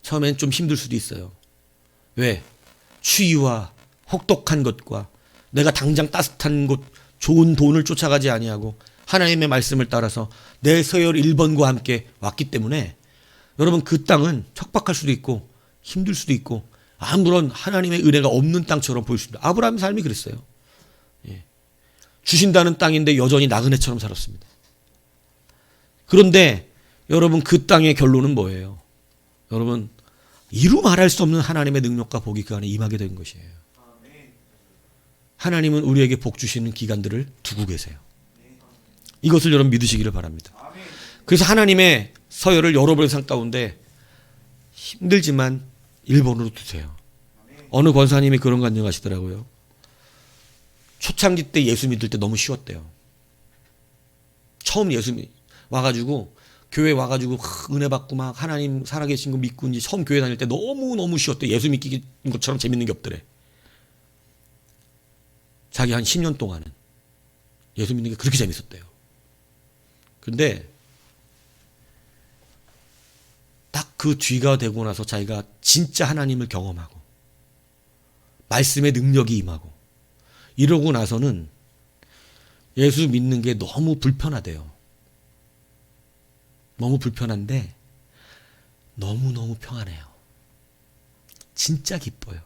처음엔 좀 힘들 수도 있어요. 왜? 추위와 혹독한 것과 내가 당장 따뜻한 곳, 좋은 돈을 쫓아가지 아니하고 하나님의 말씀을 따라서 내 서열 1번과 함께 왔기 때문에 여러분, 그 땅은 척박할 수도 있고 힘들 수도 있고 아무런 하나님의 은혜가 없는 땅처럼 보일 수 있습니다. 아브라함의 삶이 그랬어요. 주신다는 땅인데 여전히 나그네처럼 살았습니다. 그런데 여러분, 그 땅의 결론은 뭐예요? 여러분, 이루 말할 수 없는 하나님의 능력과 복이 그 안에 임하게 된 것이에요. 하나님은 우리에게 복 주시는 기간들을 두고 계세요. 이것을 여러분 믿으시기를 바랍니다. 그래서 하나님의 서열을 여러 번의 상 가운데 힘들지만 1번으로 두세요. 어느 권사님이 그런 간증하시더라고요. 초창기 때 예수 믿을 때 너무 쉬웠대요. 처음 예수 와가지고 교회 와가지고 은혜 받고 막 하나님 살아계신 거 믿고 이제 처음 교회 다닐 때 너무 쉬웠대. 예수 믿기 것처럼 재밌는 게 없더래. 자기 한 10년 동안은 예수 믿는 게 그렇게 재밌었대요. 근데 딱 그 뒤가 되고 나서 자기가 진짜 하나님을 경험하고 말씀의 능력이 임하고 이러고 나서는 예수 믿는 게 너무 불편하대요. 너무 불편한데 너무너무 평안해요. 진짜 기뻐요.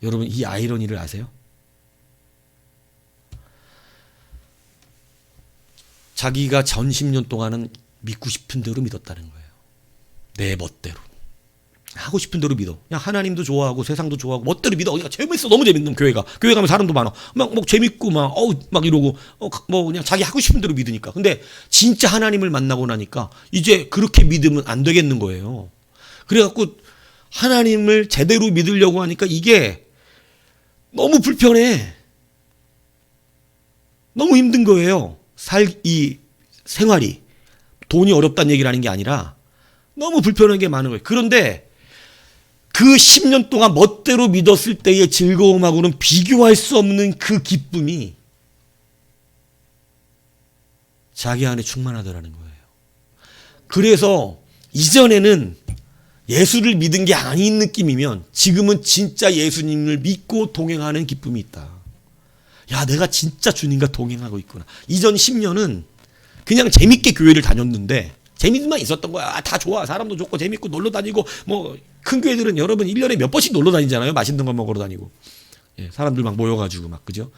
여러분, 이 아이러니를 아세요? 자기가 전 10년 동안은 믿고 싶은 대로 믿었다는 거예요. 내 멋대로. 하고 싶은 대로 믿어. 그냥 하나님도 좋아하고 세상도 좋아하고 멋대로 믿어. 그러니까 재밌어. 너무 재밌는 교회가. 교회 가면 사람도 많아. 막 재밌고 막 이러고 그냥 자기 하고 싶은 대로 믿으니까. 근데 진짜 하나님을 만나고 나니까 이제 그렇게 믿으면 안 되겠는 거예요. 그래갖고 하나님을 제대로 믿으려고 하니까 이게 너무 불편해. 너무 힘든 거예요. 이 생활이. 돈이 어렵다는 얘기를 하는 게 아니라 너무 불편한 게 많은 거예요. 그런데 그 10년 동안 멋대로 믿었을 때의 즐거움하고는 비교할 수 없는 그 기쁨이 자기 안에 충만하더라는 거예요. 그래서 이전에는 예수를 믿은 게 아닌 느낌이면 지금은 진짜 예수님을 믿고 동행하는 기쁨이 있다. 야, 내가 진짜 주님과 동행하고 있구나. 이전 10년은 그냥 재밌게 교회를 다녔는데 재미만 있었던 거야. 다 좋아. 사람도 좋고 재밌고 놀러 다니고 뭐 큰 교회들은 여러분 1년에 몇 번씩 놀러 다니잖아요. 맛있는 거 먹으러 다니고. 예, 사람들 막 모여가지고 막 그죠?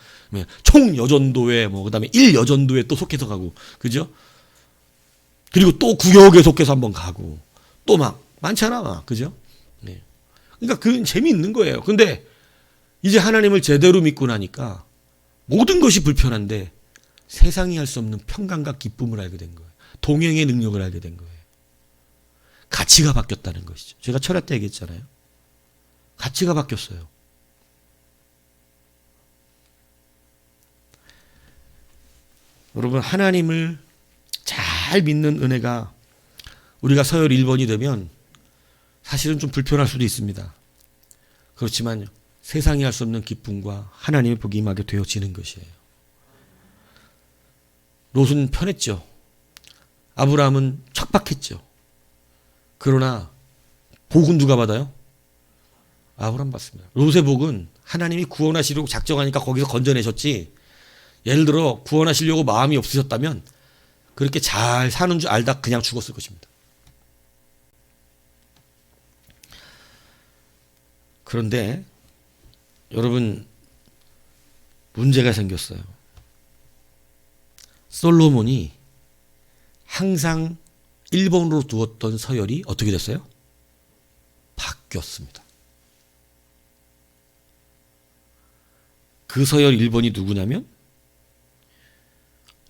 총 여전도회 뭐 그다음에 1여전도회 또 속해서 가고 그죠? 그리고 또 구역에 속해서 한번 가고 또 막 많잖아 막 그죠? 네. 그러니까 그건 재미있는 거예요. 근데 이제 하나님을 제대로 믿고 나니까 모든 것이 불편한데 세상이 할 수 없는 평강과 기쁨을 알게 된 거예요. 동행의 능력을 알게 된 거예요. 가치가 바뀌었다는 것이죠. 제가 철학 때 얘기했잖아요. 가치가 바뀌었어요. 여러분, 하나님을 잘 믿는 은혜가 우리가 서열 1번이 되면 사실은 좀 불편할 수도 있습니다. 그렇지만 세상이 할 수 없는 기쁨과 하나님의 복이 임하게 되어지는 것이에요. 롯은 편했죠. 아브라함은 척박했죠. 그러나 복은 누가 받아요? 아브라함 받습니다. 롯의 복은 하나님이 구원하시려고 작정하니까 거기서 건져내셨지, 예를 들어 구원하시려고 마음이 없으셨다면 그렇게 잘 사는 줄 알다 그냥 죽었을 것입니다. 그런데 여러분, 문제가 생겼어요. 솔로몬이 항상 1번으로 두었던 서열이 어떻게 됐어요? 바뀌었습니다. 그 서열 1번이 누구냐면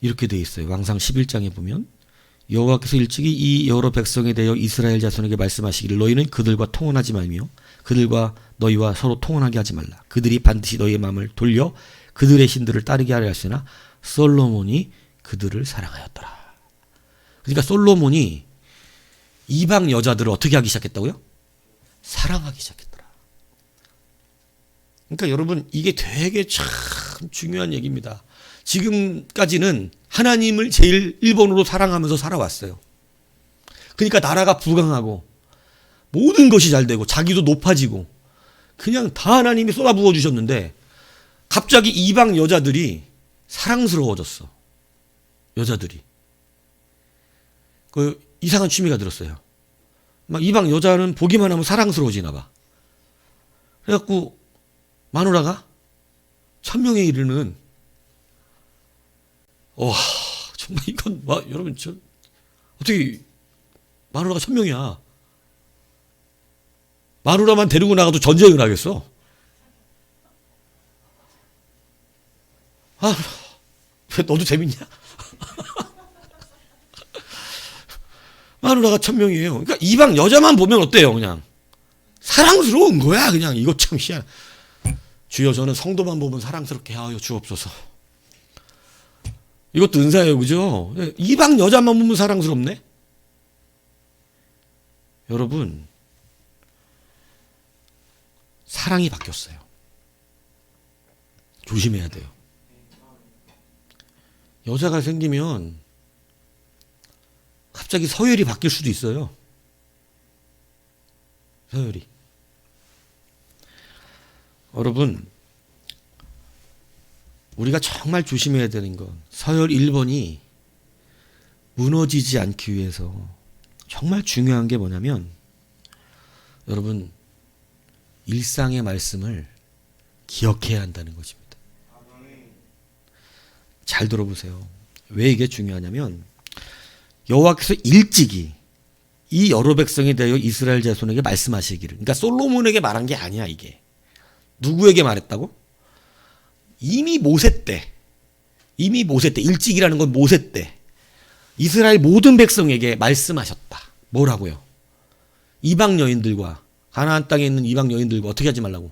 이렇게 돼 있어요. 왕상 11장에 보면 여호와께서 일찍이 이 여러 백성에 대하여 이스라엘 자손에게 말씀하시기를 너희는 그들과 통혼하지 말며 그들과 너희와 서로 통혼하게 하지 말라. 그들이 반드시 너희의 마음을 돌려 그들의 신들을 따르게 하려 했으나 솔로몬이 그들을 사랑하였더라. 그러니까 솔로몬이 이방 여자들을 어떻게 하기 시작했다고요? 사랑하기 시작했더라. 그러니까 여러분, 이게 되게 참 중요한 얘기입니다. 지금까지는 하나님을 제일 1번으로 사랑하면서 살아왔어요. 그러니까 나라가 부강하고 모든 것이 잘 되고 자기도 높아지고 그냥 다 하나님이 쏟아부어 주셨는데 갑자기 이방 여자들이 사랑스러워졌어. 여자들이. 그 이상한 취미가 들었어요. 막 이방 여자는 보기만 하면 사랑스러워지나 봐. 그래갖고 마누라가 1000명에 이르는, 와, 정말 이건 여러분, 어떻게 마누라가 1000명이야. 마누라만 데리고 나가도 전쟁을 하겠어. 아, 왜 너도 재밌냐? 마누라가 1000명이에요. 그러니까 이방 여자만 보면 어때요? 그냥 사랑스러운 거야. 그냥 이거 참 희한. 주여, 저는 성도만 보면 사랑스럽게 하여 주옵소서. 이것도 은사예요, 그죠? 이방 여자만 보면 사랑스럽네. 여러분, 사랑이 바뀌었어요. 조심해야 돼요. 여자가 생기면 갑자기 서열이 바뀔 수도 있어요. 서열이. 여러분, 우리가 정말 조심해야 되는 건 서열 1번이 무너지지 않기 위해서 정말 중요한 게 뭐냐면, 여러분, 일상의 말씀을 기억해야 한다는 것입니다. 잘 들어보세요. 왜 이게 중요하냐면 여호와께서 일찍이 이 여러 백성에 대하여 이스라엘 자손에게 말씀하시기를, 그러니까 솔로몬에게 말한 게 아니야. 이게 누구에게 말했다고? 이미 모세 때, 일찍이라는 건 모세 때 이스라엘 모든 백성에게 말씀하셨다. 뭐라고요? 이방 여인들과 가나안 땅에 있는 이방 여인들과 어떻게 하지 말라고?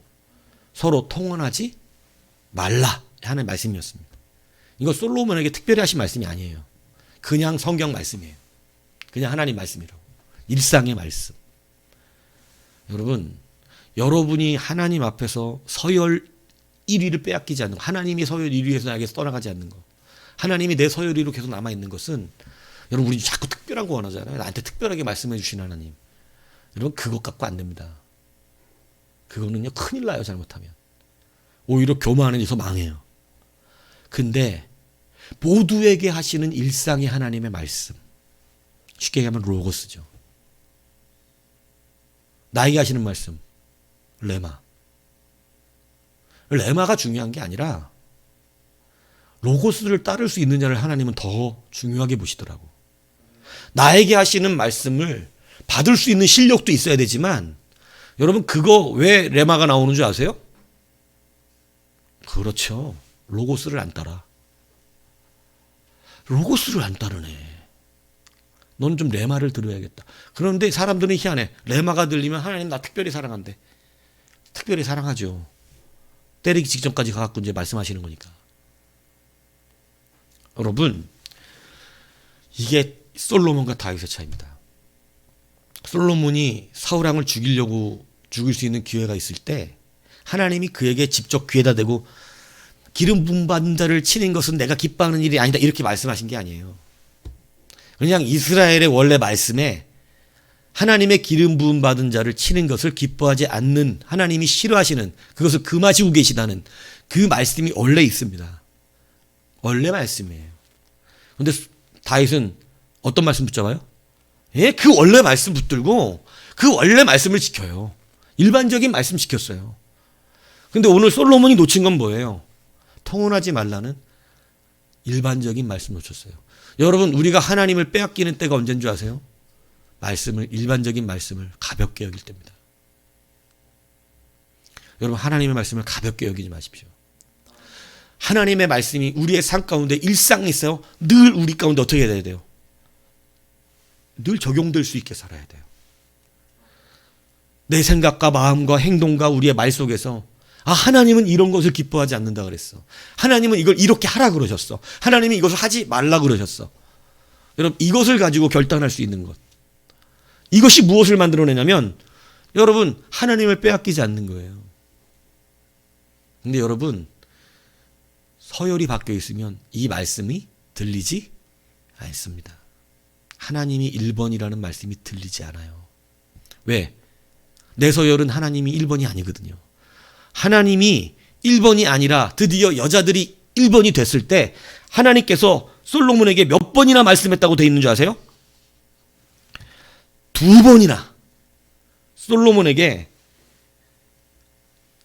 서로 통혼하지 말라 하는 말씀이었습니다. 이거 솔로몬에게 특별히 하신 말씀이 아니에요. 그냥 성경 말씀이에요. 그냥 하나님 말씀이라고. 일상의 말씀. 여러분, 여러분이 하나님 앞에서 서열 1위를 빼앗기지 않는 거, 하나님이 서열 1위에서 나에게서 떠나가지 않는 거, 하나님이 내 서열 1위로 계속 남아있는 것은, 여러분 우리 자꾸 특별한 거 원하잖아요. 나한테 특별하게 말씀해 주신 하나님. 여러분 그것 갖고 안 됩니다. 그거는요 큰일 나요. 잘못하면. 오히려 교만한 데서 망해요. 근데 모두에게 하시는 일상의 하나님의 말씀, 쉽게 얘기하면 로고스죠. 나에게 하시는 말씀, 레마. 레마가 중요한 게 아니라 로고스를 따를 수 있느냐를 하나님은 더 중요하게 보시더라고. 나에게 하시는 말씀을 받을 수 있는 실력도 있어야 되지만, 여러분 그거 왜 레마가 나오는 줄 아세요? 그렇죠. 로고스를 안 따라. 로고스를 안 따르네. 너는 좀 레마를 들어야겠다. 그런데 사람들은 희한해. 레마가 들리면 하나님 나 특별히 사랑한대. 특별히 사랑하죠. 때리기 직전까지 가갖고 이제 말씀하시는 거니까. 여러분, 이게 솔로몬과 다윗의 차이입니다. 솔로몬이 사울 왕을 죽일 수 있는 기회가 있을 때 하나님이 그에게 직접 귀에다 대고 기름 부음 받은 자를 치는 것은 내가 기뻐하는 일이 아니다 이렇게 말씀하신 게 아니에요. 그냥 이스라엘의 원래 말씀에 하나님의 기름 부음 받은 자를 치는 것을 기뻐하지 않는, 하나님이 싫어하시는, 그것을 금하시고 계시다는 그 말씀이 원래 있습니다. 원래 말씀이에요. 그런데 다윗은 어떤 말씀 붙잡아요? 예, 그 원래 말씀 붙들고 그 원래 말씀을 지켜요. 일반적인 말씀 지켰어요. 근데 오늘 솔로몬이 놓친 건 뭐예요? 통혼하지 말라는 일반적인 말씀 놓쳤어요. 여러분, 우리가 하나님을 빼앗기는 때가 언제인 줄 아세요? 일반적인 말씀을 가볍게 여길 때입니다. 여러분, 하나님의 말씀을 가볍게 여기지 마십시오. 하나님의 말씀이 우리의 삶 가운데 일상에 있어요. 늘 우리 가운데 어떻게 해야 돼요? 늘 적용될 수 있게 살아야 돼요. 내 생각과 마음과 행동과 우리의 말 속에서 하나님은 이런 것을 기뻐하지 않는다 그랬어. 하나님은 이걸 이렇게 하라 그러셨어. 하나님이 이것을 하지 말라 그러셨어. 여러분, 이것을 가지고 결단할 수 있는 것. 이것이 무엇을 만들어내냐면 여러분, 하나님을 빼앗기지 않는 거예요. 근데 여러분, 서열이 바뀌어 있으면 이 말씀이 들리지 않습니다. 하나님이 1번이라는 말씀이 들리지 않아요. 왜? 내 서열은 하나님이 1번이 아니거든요. 하나님이 1번이 아니라 드디어 여자들이 1번이 됐을 때 하나님께서 솔로몬에게 몇 번이나 말씀했다고 되어 있는 줄 아세요? 2번이나 솔로몬에게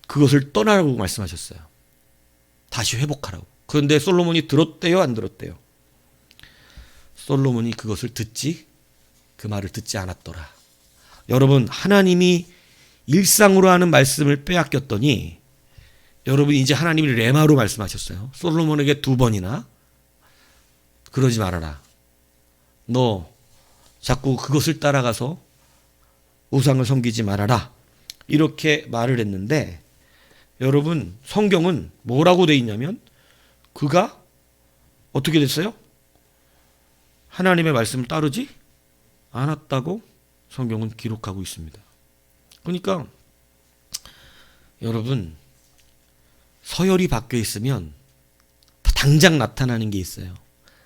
그것을 떠나라고 말씀하셨어요. 다시 회복하라고. 그런데 솔로몬이 들었대요, 안 들었대요? 솔로몬이 그 말을 듣지 않았더라. 여러분, 하나님이 일상으로 하는 말씀을 빼앗겼더니 여러분 이제 하나님이 레마로 말씀하셨어요. 솔로몬에게 2번이나 그러지 말아라. 너 자꾸 그것을 따라가서 우상을 섬기지 말아라. 이렇게 말을 했는데 여러분, 성경은 뭐라고 돼 있냐면 그가 어떻게 됐어요? 하나님의 말씀을 따르지 않았다고 성경은 기록하고 있습니다. 그러니까 여러분, 서열이 바뀌어 있으면 당장 나타나는 게 있어요.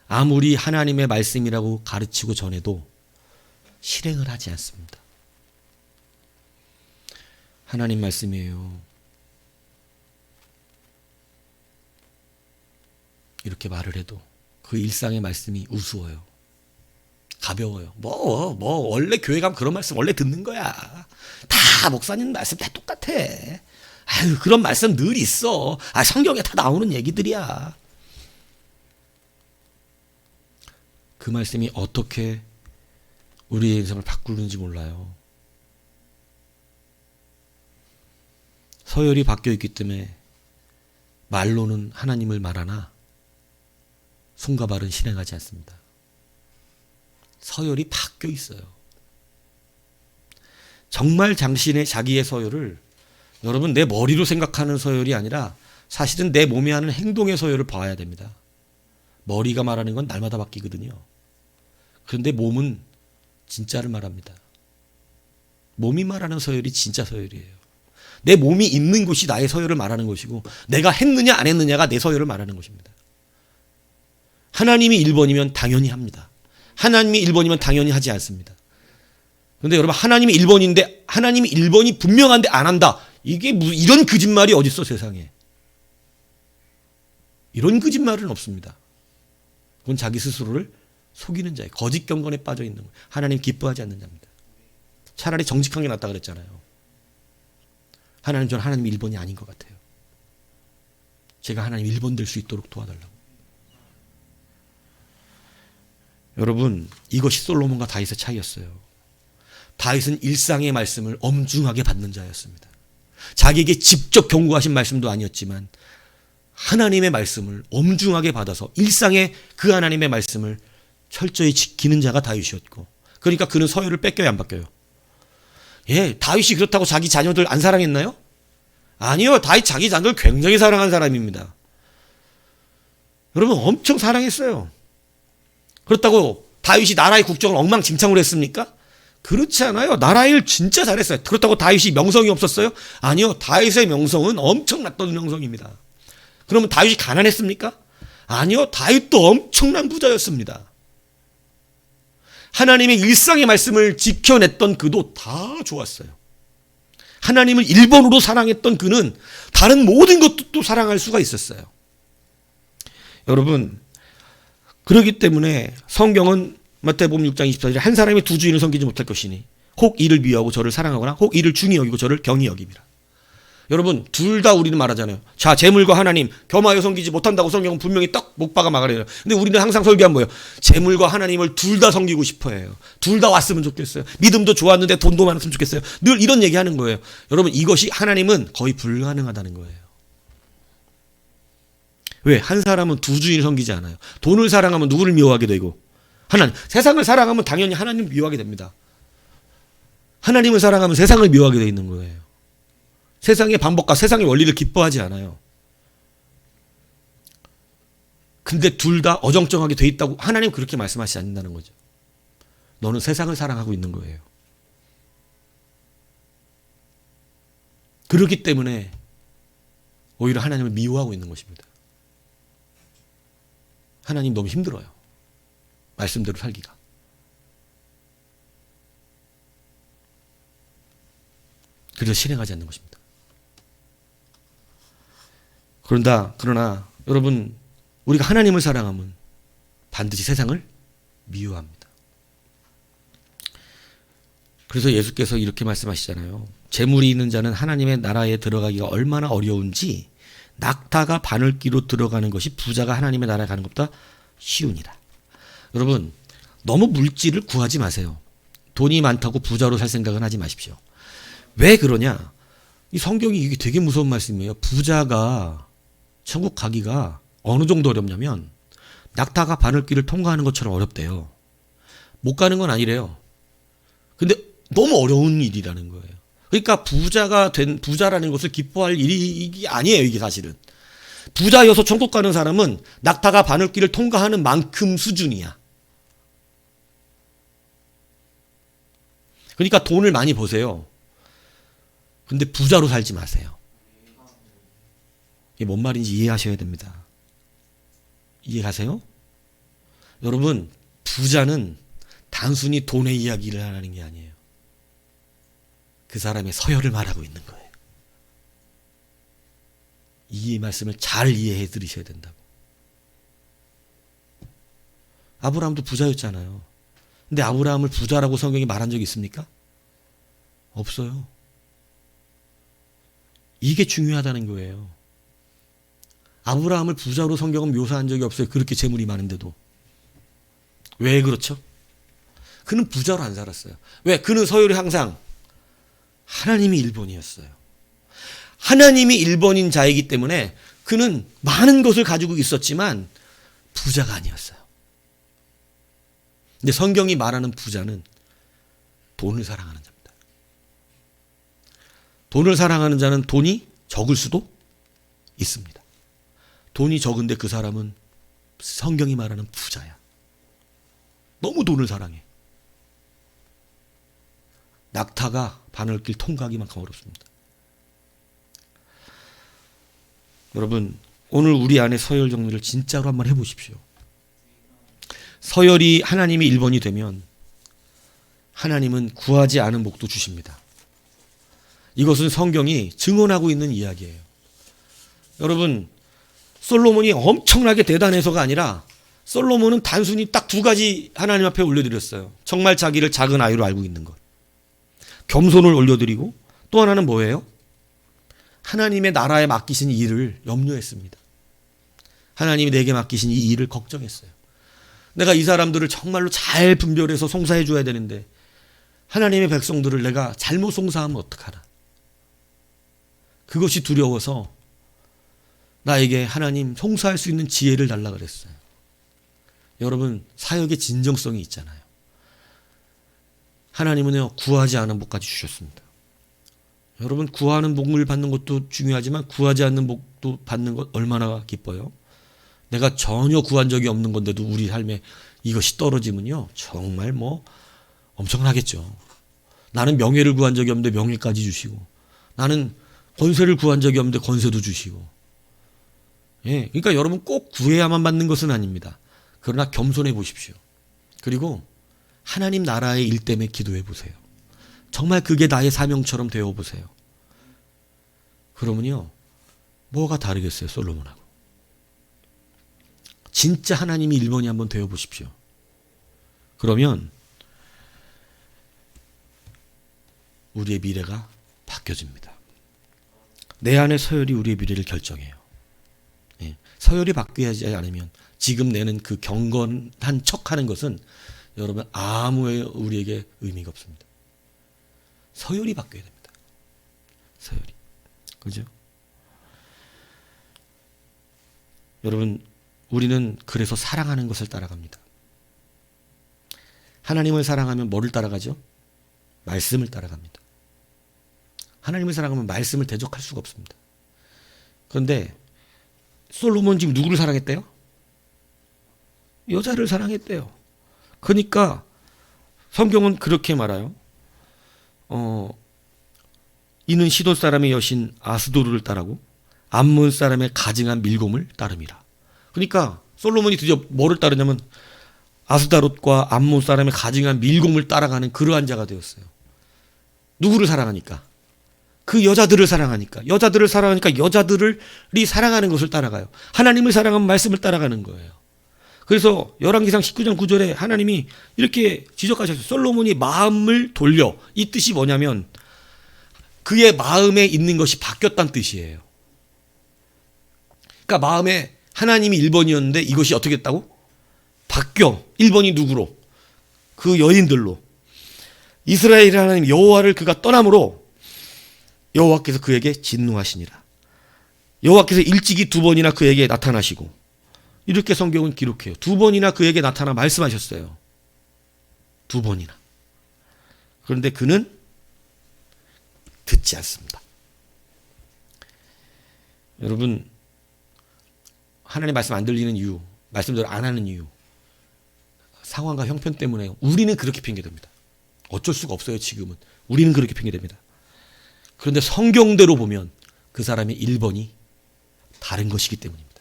아무리 하나님의 말씀이라고 가르치고 전해도 실행을 하지 않습니다. 하나님 말씀이에요. 이렇게 말을 해도 그 일상의 말씀이 우스워요. 가벼워요. 원래 교회 가면 그런 말씀 원래 듣는 거야. 다 목사님 말씀 다 똑같아. 아유, 그런 말씀 늘 있어. 성경에 다 나오는 얘기들이야. 그 말씀이 어떻게 우리의 인생을 바꾸는지 몰라요. 서열이 바뀌어 있기 때문에 말로는 하나님을 말하나 손과 발은 실행하지 않습니다. 서열이 바뀌어 있어요. 정말 자기의 서열을 여러분 내 머리로 생각하는 서열이 아니라 사실은 내 몸이 하는 행동의 서열을 봐야 됩니다. 머리가 말하는 건 날마다 바뀌거든요. 그런데 몸은 진짜를 말합니다. 몸이 말하는 서열이 진짜 서열이에요. 내 몸이 있는 곳이 나의 서열을 말하는 것이고 내가 했느냐 안 했느냐가 내 서열을 말하는 것입니다. 하나님이 1번이면 당연히 합니다. 하나님이 1번이면 당연히 하지 않습니다. 그런데 여러분 하나님이 1번인데 하나님이 1번이 분명한데 안 한다. 이게 이런 거짓말이 어디 있어 세상에. 이런 거짓말은 없습니다. 그건 자기 스스로를 속이는 자예요. 거짓 경건에 빠져 있는 거예요. 하나님 기뻐하지 않는 자입니다. 차라리 정직한 게 낫다 그랬잖아요. 하나님 저는 하나님 1번이 아닌 것 같아요. 제가 하나님 1번 될 수 있도록 도와달라고. 여러분 이것이 솔로몬과 다윗의 차이였어요. 다윗은 일상의 말씀을 엄중하게 받는 자였습니다. 자기에게 직접 경고하신 말씀도 아니었지만 하나님의 말씀을 엄중하게 받아서 일상의 그 하나님의 말씀을 철저히 지키는 자가 다윗이었고 그러니까 그는 서열을 뺏겨야 안 바뀌어요. 예, 다윗이 그렇다고 자기 자녀들 안 사랑했나요? 아니요. 다윗 자기 자녀들 굉장히 사랑한 사람입니다. 여러분 엄청 사랑했어요. 그렇다고 다윗이 나라의 국정을 엉망진창으로 했습니까? 그렇지 않아요. 나라 일 진짜 잘했어요. 그렇다고 다윗이 명성이 없었어요? 아니요. 다윗의 명성은 엄청났던 명성입니다. 그러면 다윗이 가난했습니까? 아니요. 다윗도 엄청난 부자였습니다. 하나님의 일상의 말씀을 지켜냈던 그도 다 좋았어요. 하나님을 1번으로 사랑했던 그는 다른 모든 것도 또 사랑할 수가 있었어요. 여러분 그렇기 때문에 성경은 마태복음 6장 24절에 한 사람이 두 주인을 섬기지 못할 것이니 혹 이를 미워하고 저를 사랑하거나 혹 이를 중히 여기고 저를 경히 여김이라. 여러분 둘 다 우리는 말하잖아요. 자 재물과 하나님 겸하여 섬기지 못한다고 성경은 분명히 딱 못 박아 막아내요. 근데 우리는 항상 설교한 뭐예요? 재물과 하나님을 둘 다 섬기고 싶어해요. 둘 다 왔으면 좋겠어요. 믿음도 좋았는데 돈도 많았으면 좋겠어요. 늘 이런 얘기하는 거예요. 여러분 이것이 하나님은 거의 불가능하다는 거예요. 왜? 한 사람은 두 주인을 섬기지 않아요. 돈을 사랑하면 누구를 미워하게 되고 하나님, 세상을 사랑하면 당연히 하나님을 미워하게 됩니다. 하나님을 사랑하면 세상을 미워하게 되어 있는 거예요. 세상의 방법과 세상의 원리를 기뻐하지 않아요. 근데 둘 다 어정쩡하게 돼 있다고 하나님 그렇게 말씀하시지 않는다는 거죠. 너는 세상을 사랑하고 있는 거예요. 그렇기 때문에 오히려 하나님을 미워하고 있는 것입니다. 하나님 너무 힘들어요. 말씀대로 살기가. 그래서 실행하지 않는 것입니다. 그러나 여러분 우리가 하나님을 사랑하면 반드시 세상을 미워합니다. 그래서 예수께서 이렇게 말씀하시잖아요. 재물이 있는 자는 하나님의 나라에 들어가기가 얼마나 어려운지 낙타가 바늘귀로 들어가는 것이 부자가 하나님의 나라에 가는 것보다 쉬우니라. 여러분 너무 물질을 구하지 마세요. 돈이 많다고 부자로 살 생각은 하지 마십시오. 왜 그러냐? 이 성경이 이게 되게 무서운 말씀이에요. 부자가 천국 가기가 어느 정도 어렵냐면 낙타가 바늘길을 통과하는 것처럼 어렵대요. 못 가는 건 아니래요. 근데 너무 어려운 일이라는 거예요. 그러니까 부자라는 것을 기뻐할 일이 아니에요. 이게 사실은. 부자여서 천국 가는 사람은 낙타가 바늘길을 통과하는 만큼 수준이야. 그러니까 돈을 많이 버세요. 근데 부자로 살지 마세요. 이게 뭔 말인지 이해하셔야 됩니다. 이해가세요? 여러분 부자는 단순히 돈의 이야기를 하는 게 아니에요. 그 사람의 서열을 말하고 있는 거예요. 이 말씀을 잘 이해해 드리셔야 된다고. 아브라함도 부자였잖아요. 근데 아브라함을 부자라고 성경이 말한 적이 있습니까? 없어요. 이게 중요하다는 거예요. 아브라함을 부자로 성경은 묘사한 적이 없어요. 그렇게 재물이 많은데도. 왜 그렇죠? 그는 부자로 안 살았어요. 왜? 그는 서열이 항상 하나님이 1번이었어요. 하나님이 1번인 자이기 때문에 그는 많은 것을 가지고 있었지만 부자가 아니었어요. 근데 성경이 말하는 부자는 돈을 사랑하는 자입니다. 돈을 사랑하는 자는 돈이 적을 수도 있습니다. 돈이 적은데 그 사람은 성경이 말하는 부자야. 너무 돈을 사랑해. 낙타가 바늘길 통과하기만큼 어렵습니다. 여러분, 오늘 우리 안에 서열 정리를 진짜로 한번 해보십시오. 서열이 하나님이 1번이 되면 하나님은 구하지 않은 복도 주십니다. 이것은 성경이 증언하고 있는 이야기예요. 여러분, 솔로몬이 엄청나게 대단해서가 아니라 솔로몬은 단순히 딱 두 가지 하나님 앞에 올려드렸어요. 정말 자기를 작은 아이로 알고 있는 것. 겸손을 올려드리고 또 하나는 뭐예요? 하나님의 나라에 맡기신 일을 염려했습니다. 하나님이 내게 맡기신 이 일을 걱정했어요. 내가 이 사람들을 정말로 잘 분별해서 송사해 줘야 되는데 하나님의 백성들을 내가 잘못 송사하면 어떡하나. 그것이 두려워서 나에게 하나님 송사할 수 있는 지혜를 달라 그랬어요. 여러분, 사역의 진정성이 있잖아요. 하나님은요, 구하지 않은 복까지 주셨습니다. 여러분, 구하는 복을 받는 것도 중요하지만 구하지 않는 복도 받는 것 얼마나 기뻐요. 내가 전혀 구한 적이 없는 건데도 우리 삶에 이것이 떨어지면요, 정말 엄청나겠죠. 나는 명예를 구한 적이 없는데 명예까지 주시고, 나는 권세를 구한 적이 없는데 권세도 주시고. 예, 그러니까 여러분 꼭 구해야만 받는 것은 아닙니다. 그러나 겸손해 보십시오. 그리고 하나님 나라의 일 때문에 기도해 보세요. 정말 그게 나의 사명처럼 되어 보세요. 그러면요, 뭐가 다르겠어요, 솔로몬하고. 진짜 하나님이 1번이 한번 되어 보십시오. 그러면 우리의 미래가 바뀌어집니다. 내 안의 서열이 우리의 미래를 결정해요. 예, 서열이 바뀌지 않으면 지금 내는 그 경건한 척하는 것은 여러분 아무 우리에게 의미가 없습니다. 서열이 바뀌어야 됩니다. 서열이. 그죠? 여러분, 우리는 그래서 사랑하는 것을 따라갑니다. 하나님을 사랑하면 뭐를 따라가죠? 말씀을 따라갑니다. 하나님을 사랑하면 말씀을 대적할 수가 없습니다. 그런데 솔로몬 지금 누구를 사랑했대요? 여자를 사랑했대요. 그러니까 성경은 그렇게 말해요. 이는 시돈 사람의 여신 아스도르를 따르고 암몬 사람의 가증한 밀곰을 따름이라. 그러니까 솔로몬이 드디어 뭐를 따르냐면 아스다롯과 암몬 사람의 가증한 밀곰을 따라가는 그러한 자가 되었어요. 누구를 사랑하니까? 그 여자들을 사랑하니까. 여자들을 사랑하니까 여자들이 사랑하는 것을 따라가요. 하나님을 사랑하면 말씀을 따라가는 거예요. 그래서 열왕기상 19장 9절에 하나님이 이렇게 지적하셨어요. 솔로몬이 마음을 돌려. 이 뜻이 뭐냐면 그의 마음에 있는 것이 바뀌었다는 뜻이에요. 그러니까 마음에 하나님이 1번이었는데 이것이 어떻게 됐다고? 바뀌어. 1번이 누구로? 그 여인들로. 이스라엘의 하나님 여호와를 그가 떠남으로 여호와께서 그에게 진노하시니라. 여호와께서 일찍이 2번이나 그에게 나타나시고, 이렇게 성경은 기록해요. 2번이나 그에게 나타나 말씀하셨어요. 2번이나. 그런데 그는 듣지 않습니다. 여러분, 하나님 말씀 안 들리는 이유, 말씀대로 안 하는 이유, 상황과 형편 때문에 우리는 그렇게 핑계댑니다. 어쩔 수가 없어요. 지금은 우리는 그렇게 핑계댑니다. 그런데 성경대로 보면 그 사람의 1번이 다른 것이기 때문입니다.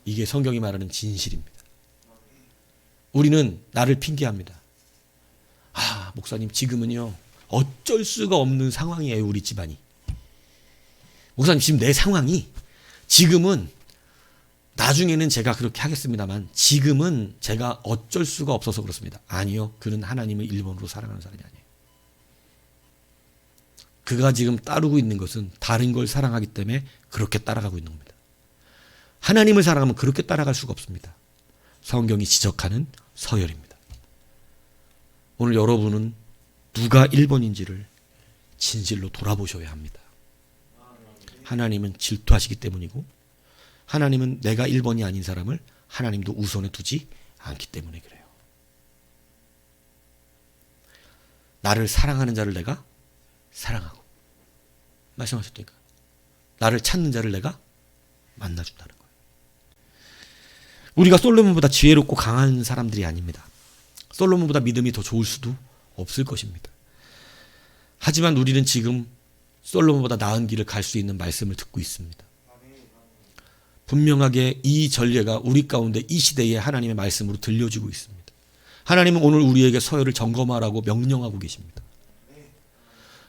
이게 성경이 말하는 진실입니다. 우리는 나를 핑계합니다. 아, 목사님 지금은요 어쩔 수가 없는 상황이에요. 우리 집안이. 목사님 지금 내 상황이, 지금은 나중에는 제가 그렇게 하겠습니다만 지금은 제가 어쩔 수가 없어서 그렇습니다. 아니요. 그는 하나님을 1번으로 사랑하는 사람이 아니에요. 그가 지금 따르고 있는 것은 다른 걸 사랑하기 때문에 그렇게 따라가고 있는 겁니다. 하나님을 사랑하면 그렇게 따라갈 수가 없습니다. 성경이 지적하는 서열입니다. 오늘 여러분은 누가 1번인지를 진실로 돌아보셔야 합니다. 하나님은 질투하시기 때문이고, 하나님은 내가 1번이 아닌 사람을 하나님도 우선에 두지 않기 때문에 그래요. 나를 사랑하는 자를 내가 사랑하고 말씀하셨다니까. 나를 찾는 자를 내가 만나준다는 거예요. 우리가 솔로몬보다 지혜롭고 강한 사람들이 아닙니다. 솔로몬보다 믿음이 더 좋을 수도 없을 것입니다. 하지만 우리는 지금 솔로몬보다 나은 길을 갈 수 있는 말씀을 듣고 있습니다. 분명하게 이 전례가 우리 가운데 이 시대에 하나님의 말씀으로 들려지고 있습니다. 하나님은 오늘 우리에게 서열을 점검하라고 명령하고 계십니다.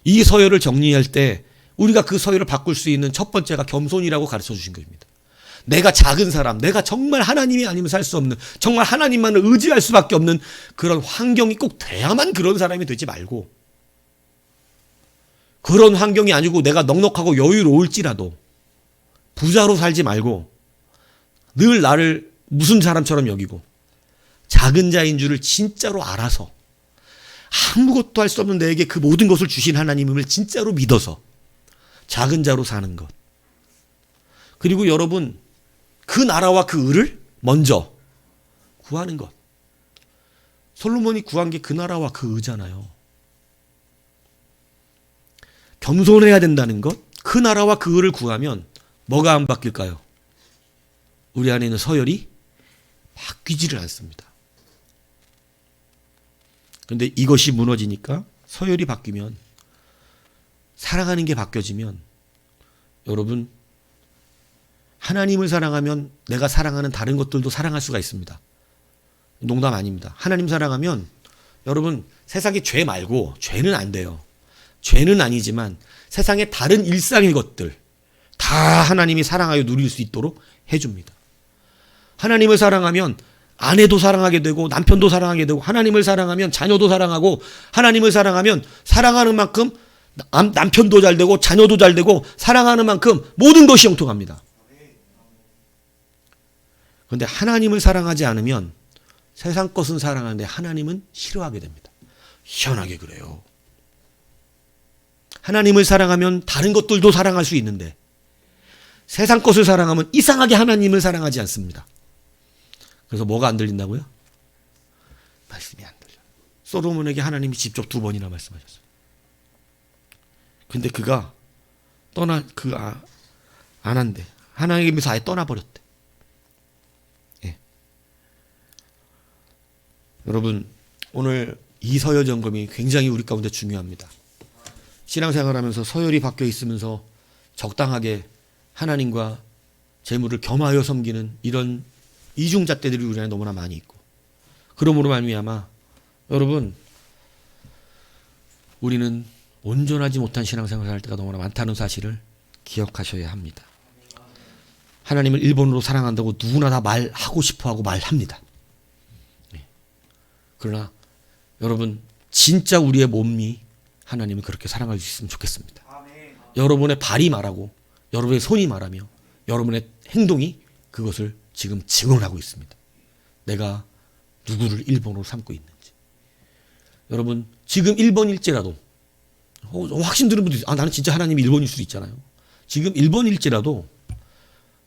이 서열을 정리할 때 우리가 그 서열을 바꿀 수 있는 첫 번째가 겸손이라고 가르쳐 주신 것입니다. 내가 작은 사람, 내가 정말 하나님이 아니면 살 수 없는, 정말 하나님만을 의지할 수밖에 없는 그런 환경이 꼭 돼야만 그런 사람이 되지 말고, 그런 환경이 아니고 내가 넉넉하고 여유로울지라도 부자로 살지 말고 늘 나를 무슨 사람처럼 여기고 작은 자인 줄을 진짜로 알아서 아무것도 할 수 없는 내게 그 모든 것을 주신 하나님을 진짜로 믿어서 작은 자로 사는 것. 그리고 여러분, 그 나라와 그 의를 먼저 구하는 것. 솔로몬이 구한 게 그 나라와 그 의잖아요. 겸손해야 된다는 것, 그 나라와 그 의를 구하면 뭐가 안 바뀔까요? 우리 안에 있는 서열이 바뀌지를 않습니다. 그런데 이것이 무너지니까, 서열이 바뀌면, 살아가는 게 바뀌어지면, 여러분, 하나님을 사랑하면 내가 사랑하는 다른 것들도 사랑할 수가 있습니다. 농담 아닙니다. 하나님 사랑하면 여러분, 세상에 죄 말고, 죄는 안 돼요. 죄는 아니지만 세상의 다른 일상의 것들 다 하나님이 사랑하여 누릴 수 있도록 해줍니다. 하나님을 사랑하면 아내도 사랑하게 되고 남편도 사랑하게 되고, 하나님을 사랑하면 자녀도 사랑하고, 하나님을 사랑하면 사랑하는 만큼 남편도 잘 되고 자녀도 잘 되고, 사랑하는 만큼 모든 것이 형통합니다. 그런데 하나님을 사랑하지 않으면 세상 것은 사랑하는데 하나님은 싫어하게 됩니다. 희한하게 그래요. 하나님을 사랑하면 다른 것들도 사랑할 수 있는데 세상 것을 사랑하면 이상하게 하나님을 사랑하지 않습니다. 그래서 뭐가 안 들린다고요? 말씀이 안 들려요. 솔로몬에게 하나님이 직접 2번이나 말씀하셨어요. 근데 그가 안 한대. 하나님께서 아예 떠나버렸대. 예. 여러분, 오늘 이 서열 점검이 굉장히 우리 가운데 중요합니다. 신앙생활하면서 서열이 바뀌어 있으면서 적당하게 하나님과 재물을 겸하여 섬기는 이런 이중잣대들이 우리 안에 너무나 많이 있고, 그러므로 말미암아 여러분, 우리는 온전하지 못한 신앙생활을 할 때가 너무나 많다는 사실을 기억하셔야 합니다. 하나님을 1번으로 사랑한다고 누구나 다 말하고 싶어하고 말합니다. 그러나 여러분, 진짜 우리의 몸이 하나님을 그렇게 사랑할 수 있으면 좋겠습니다. 여러분의 발이 말하고 여러분의 손이 말하며 여러분의 행동이 그것을 지금 증언하고 있습니다. 내가 누구를 1번으로 삼고 있는지. 여러분, 지금 1번일지라도 확신 드는 분들이 나는 진짜 하나님이 1번일 수도 있잖아요. 지금 1번일지라도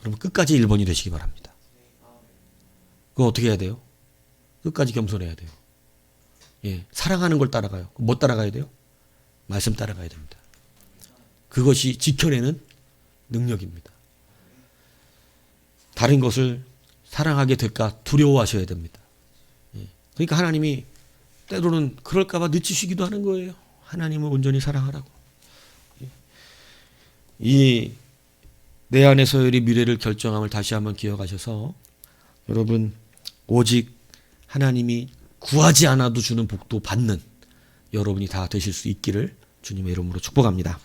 여러분 끝까지 1번이 되시기 바랍니다. 그거 어떻게 해야 돼요? 끝까지 겸손해야 돼요. 예, 사랑하는 걸 따라가요. 뭐 따라가야 돼요? 말씀 따라가야 됩니다. 그것이 지켜내는 능력입니다. 다른 것을 사랑하게 될까 두려워하셔야 됩니다. 예, 그러니까 하나님이 때로는 그럴까봐 늦추시기도 하는 거예요. 하나님을 온전히 사랑하라고. 이 내 안의 서열이 미래를 결정함을 다시 한번 기억하셔서 여러분, 오직 하나님이 구하지 않아도 주는 복도 받는 여러분이 다 되실 수 있기를 주님의 이름으로 축복합니다.